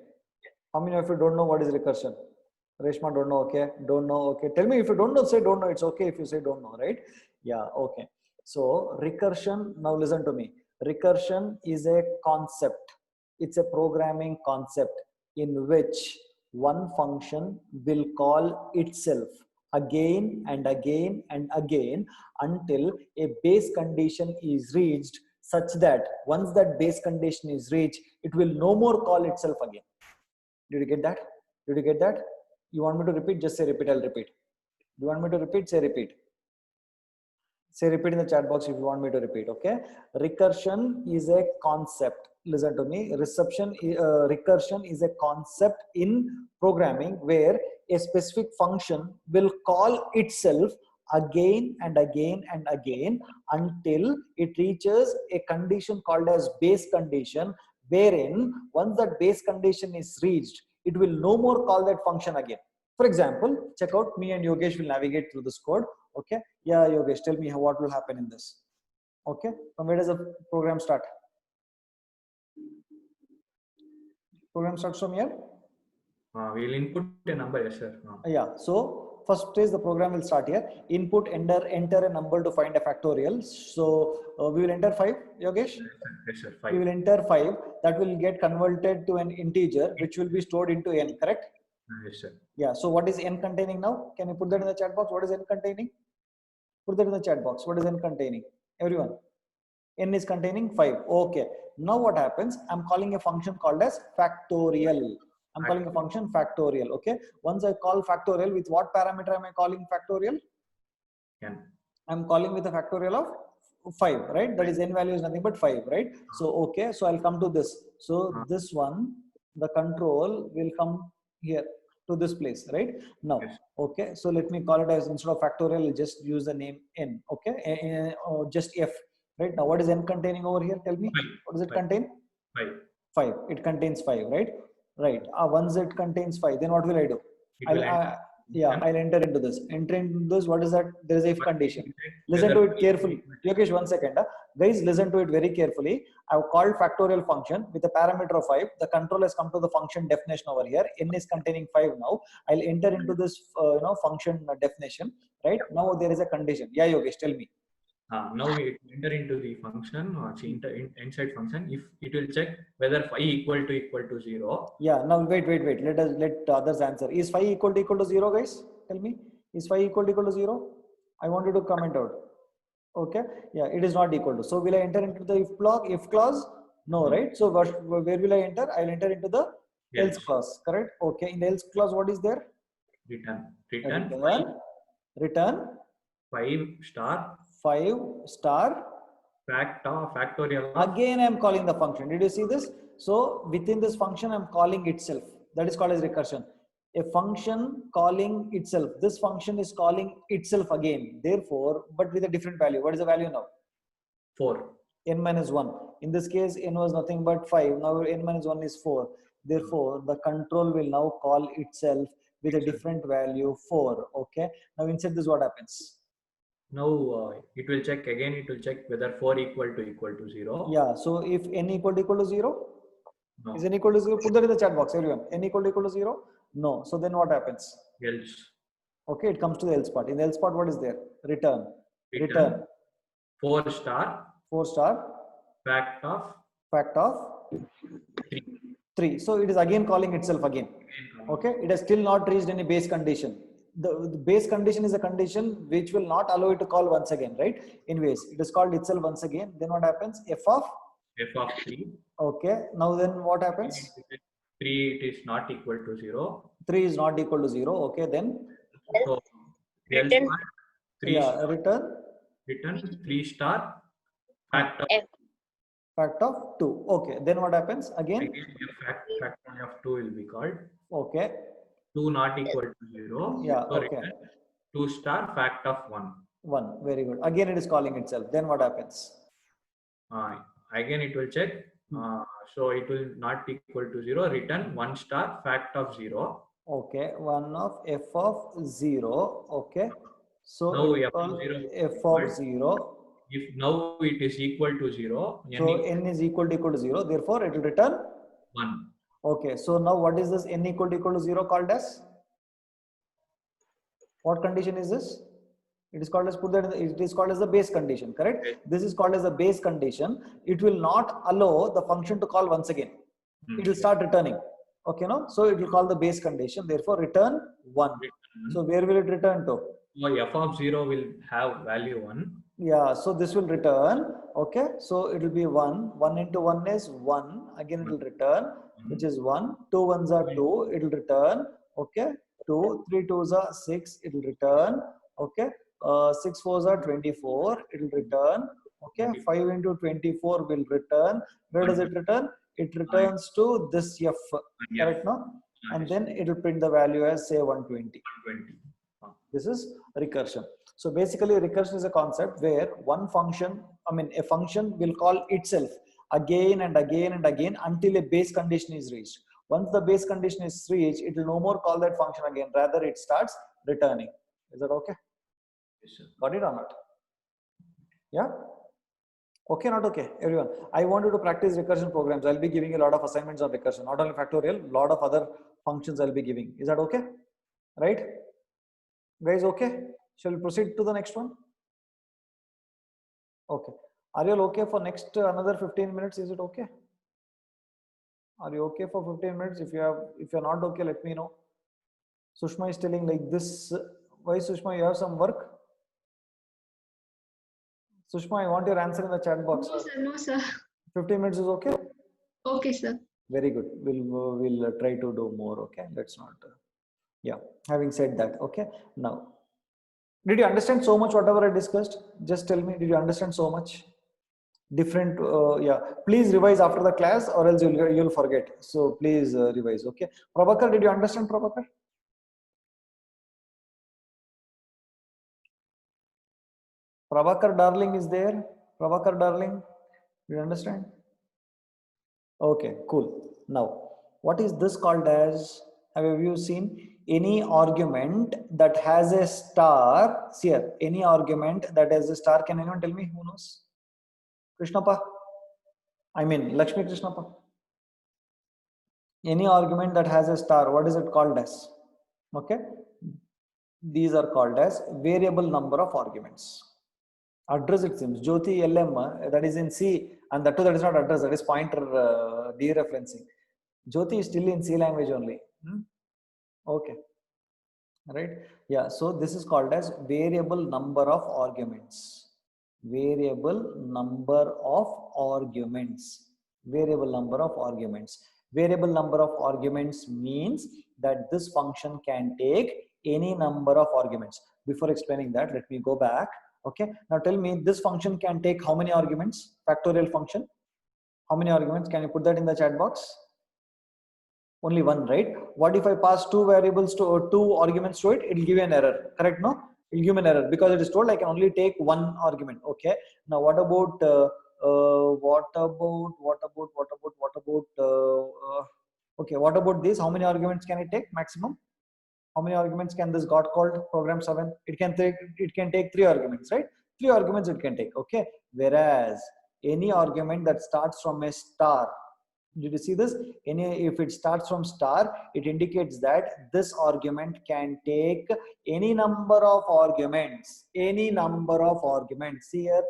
How many of you don't know what is recursion? Reshma, don't know, okay. Don't know, okay. Tell me if you don't know, say don't know. It's okay if you say don't know, right? Yeah, okay. So recursion, now listen to me. Recursion is a concept. It's a programming concept in which one function will call itself again and again and again until a base condition is reached, such that once that base condition is reached, it will no more call itself again. Did you get that? Did you get that? You want me to repeat? Just say repeat, I'll repeat. Do you want me to repeat? Say repeat. Say repeat in the chat box if you want me to repeat, okay? Recursion is a concept. Listen to me. Recursion is a concept in programming where a specific function will call itself again and again and again until it reaches a condition called as base condition, wherein once that base condition is reached, it will no more call that function again. For example, check out, me and Yogesh will navigate through this code. Okay. Yeah, Yogesh, tell me what will happen in this. Okay. From where does the program start? Program starts from here. We'll input a number, yes, sir. Yeah. So first is the program will start here. Input, enter a number to find a factorial. So we will enter 5, Yogesh. Yes, sir. 5. We will enter 5. That will get converted to an integer, which will be stored into n. Correct? Yes, sir. Yeah. So what is n containing now? Can you put that in the chat box? What is n containing? Put that in the chat box. What is n containing? Everyone. N is containing 5. Okay. Now what happens? I'm calling a function called as factorial. I'm calling a function factorial. Okay. Once I call factorial, with what parameter am I calling factorial? N. I'm calling with a factorial of 5, right? That is n value is nothing but 5, right? So okay. So I'll come to this. So this one, the control will come here to this place, right? Now, okay. So let me call it as, instead of factorial, I'll just use the name n. Okay. Or just f. Right now, what is n containing over here? Tell me. 5. What does it contain? 5. 5. It contains 5, right? Right. Once it contains 5, then what will I do? I'll enter into this. Enter into this. What is that? There is a if condition. Listen to it carefully. Yogesh, 1 second. Guys, listen to it very carefully. I've called factorial function with a parameter of 5. The control has come to the function definition over here. N is containing 5 now. I'll enter into this function definition. Right now, there is a condition. Yeah, Yogesh, tell me. Now we enter into the function or inside function. If it will check whether phi equal to 0. Yeah. Now wait. Let others answer. Is phi equal to 0, guys? Tell me. Is phi equal to 0? I want you to comment out. Okay. Yeah. It is not equal to. So will I enter into the if clause? No, right? So where will I enter? I'll enter into the else clause. Correct. Okay. In the else clause, what is there? Return 5 star factorial. Again, I'm calling the function. Did you see this? So within this function, I'm calling itself. That is called as recursion. A function calling itself. This function is calling itself again. Therefore, but with a different value. What is the value now? 4. N minus 1. In this case, n was nothing but 5. Now n minus 1 is 4. Therefore, the control will now call itself with a different value 4. Okay. Now inside this, what happens? Now it will check again. It will check whether 4 equal to 0. Yeah. So if n equal to 0, no. Is n equal to 0? Put that in the chat box, everyone. N equal to 0? No. So then what happens? Else. Okay. It comes to the else part. In the else part, what is there? Return. 4 star. Fact of 3. So it is again calling itself again. Okay. It has still not reached any base condition. The base condition is a condition which will not allow it to call once again, right? Anyways, it is called itself once again. Then what happens? F of 3. Okay. Now then what happens? 3 it is not equal to 0. 3 is not equal to 0. Okay. Then so return 3 return 3 star fact of 2. Okay. Then what happens? Again factor of 2 will be called. Okay. 2 not equal to 0. Yeah, So okay. return 2 star fact of 1. 1. Very good. Again, it is calling itself. Then what happens? Again, it will check. So it will not equal to 0. Return 1 star fact of 0. Okay. 1 of f of 0. Okay. So now it f of call 0 f of 0. If now it is equal to 0. So n is equal to 0. Therefore, it will return 1. Okay. So now what is this n equal to 0 called as? What condition is this? It is called as it is called as the base condition, correct? This is called as a base condition. It will not allow the function to call once again. It will start returning. Okay, no? So it will call the base condition. Therefore, return 1. So where will it return to? So f of 0 will have value 1. Yeah, so this will return. Okay, so it will be 1. 1 into 1 is 1. Again, it will return, which is 1. 2 1s are 2. It will return. Okay, 2. 3 2s are 6. It will return. Okay, 6 4s are 24. It will return. Okay, 5 into 24 will return. Where does it return? It returns to this f, correct? No, and then it will print the value as say 120. This is recursion. So basically, recursion is a concept where one function, a function will call itself again and again and again until a base condition is reached. Once the base condition is reached, it will no more call that function again. Rather, it starts returning. Is that okay? Yes, sir. Got it or not? Yeah? Okay, not okay, everyone. I want you to practice recursion programs. I'll be giving you a lot of assignments on recursion, not only factorial, a lot of other functions I'll be giving. Is that okay? Right? Guys, okay? Shall we proceed to the next one? Okay. Are you all okay for next another 15 minutes? Is it okay? Are you okay for 15 minutes? If you're not okay, let me know. Sushma is telling like this. Why, Sushma, you have some work? Sushma, I want your answer in the chat box. No, sir. No, sir. 15 minutes is okay? Okay, sir. Very good. We'll try to do more. Okay. Let's not. Yeah. Having said that, okay. Now, did you understand so much whatever I discussed? Just tell me, did you understand so much? Different, yeah. Please revise after the class, or else you'll forget. So please revise. Okay. Prabhakar, did you understand, Prabhakar? Prabhakar darling is there. Prabhakar darling, you understand? Okay, cool. Now, what is this called as? Have you seen any argument that has a star? See here, any argument that has a star. Can anyone tell me? Who knows? Krishnappa? I mean, Lakshmi Krishnappa. Any argument that has a star, what is it called as? Okay. These are called as variable number of arguments. Address, it seems. Jyoti LM, that is in C, and that too, that is not address, that is pointer dereferencing. Jyoti is still in C language only. Okay. Right. Yeah. So this is called as variable number of arguments. Variable number of arguments. Variable number of arguments. Variable number of arguments means that this function can take any number of arguments. Before explaining that, let me go back. Okay. Now tell me, this function can take how many arguments? Factorial function. How many arguments? Can you put that in the chat box? Only one, right? What if I pass two variables to two arguments to it? It will give you an error. Correct? No? It will give me an error because it is told I can only take one argument. Okay. Now what about okay, what about this? How many arguments can it take maximum? How many arguments can this got called program 7? It can take 3 arguments, right? 3 arguments it can take. Okay. Whereas any argument that starts from a star, did you see this? If it starts from star, it indicates that this argument can take any number of arguments. Any number of arguments. See here,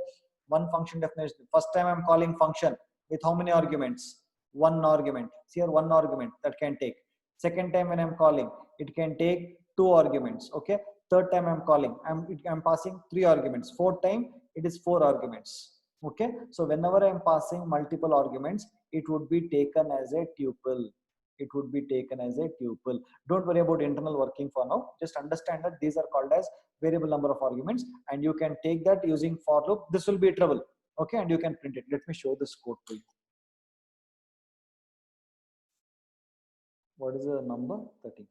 one function definition. First time I'm calling function with how many arguments? One argument. See here, one argument that can take. Second time when I'm calling, it can take 2 arguments. Okay. Third time I'm calling, I'm passing 3 arguments. Fourth time, it is 4 arguments. Okay. So whenever I'm passing multiple arguments, it would be taken as a tuple. It would be taken as a tuple. Don't worry about internal working for now. Just understand that these are called as variable number of arguments, and you can take that using for loop. This will be a trouble. Okay. And you can print it. Let me show this code to you. What is the number? 13.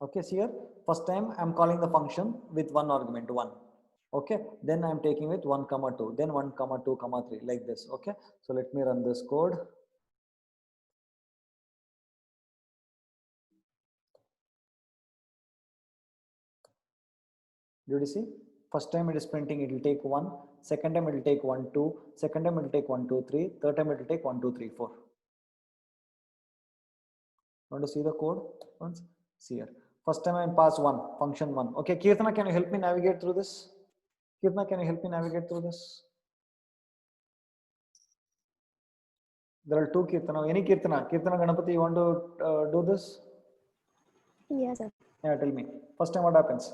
Okay, see here, first time I'm calling the function with one argument, 1. Okay, then I'm taking with 1 comma 2, then 1 comma 2 comma 3, like this. Okay, so let me run this code. Did you see? First time it is printing, it will take 1. Second time it will take 1, 2. Second time it will take 1, 2, 3. Third time it will take 1, 2, 3, 4. Want to see the code once? See here. First time I pass 1, function 1. Okay, Kirtana, can you help me navigate through this? Kirtana, can you help me navigate through this? There are 2 Kirtana. Any Kirtana? Kirtana Ganapati, you want to do this? Yes, sir. Yeah, tell me. First time what happens?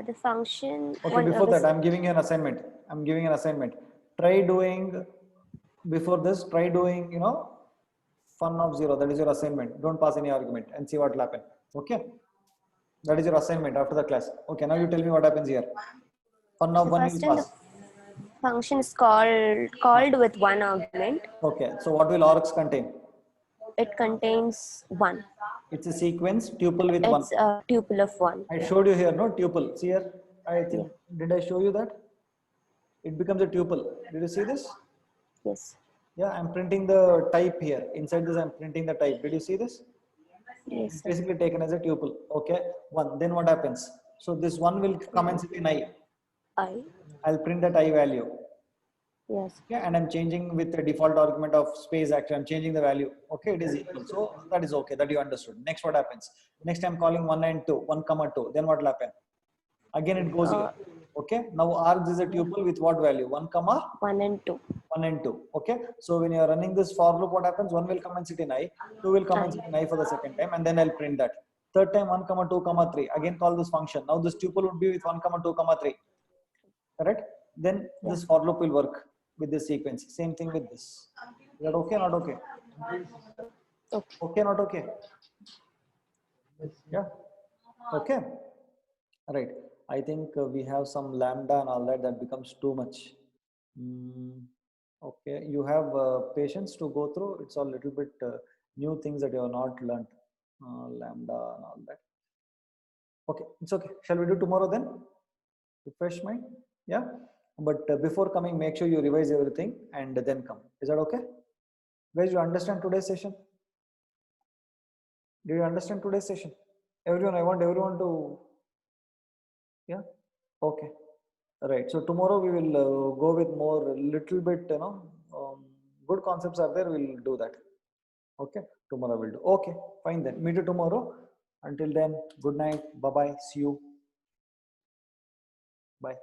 The function. Okay, before that, I'm giving you an assignment. I'm giving an assignment. Try doing, before this, try doing, you know, fun of 0. That is your assignment. Don't pass any argument and see what will happen. Okay. That is your assignment after the class. Okay, now you tell me what happens here. Fun of 1 First will time pass. the function is called with one argument. Okay, so what will args contain? It contains 1. It's a sequence tuple with 1. It's a tuple of 1. I showed you here, no tuple. See here, I think, did I show you that? It becomes a tuple. Did you see this? Yes. Yeah, I'm printing the type here. Inside this, I'm printing the type. Did you see this? Yes. It's basically taken as a tuple. Okay, 1. Then what happens? So this 1 will commence in I. I'll print that I value. Yes. Okay, and I'm changing with the default argument of space. Actually, I'm changing the value. Okay, it is equal. So that is okay. That you understood. Next, what happens? Next, I'm calling 1 and 2, 1 comma 2. Then what will happen? Again, it goes here. Okay. Now args is a tuple with what value? 1 comma 1 and 2. 1 and 2. Okay. So when you are running this for loop, what happens? 1 will come and sit in I. 2 will come and sit in I for the second time, and then I'll print that. Third time 1 comma 2 comma 3. Again call this function. Now this tuple would be with 1 comma 2 comma 3. Correct? Then this for loop will work with this sequence. Same thing with this. Is that okay? Not okay? Okay, not okay? Yeah. Okay. All right. I think we have some lambda and all that. That becomes too much. Okay. You have patience to go through. It's a little bit new things that you have not learned. Lambda and all that. Okay. It's okay. Shall we do tomorrow then? Refresh mind. Yeah. But before coming, make sure you revise everything and then come. Is that okay? Guys, you understand today's session? Did you understand today's session? Everyone, I want everyone to, yeah? Okay. Right. So tomorrow we will go with more, little bit, you know, good concepts are there. We'll do that. Okay. Tomorrow we'll do. Okay. Fine then. Meet you tomorrow. Until then, good night. Bye-bye. See you. Bye.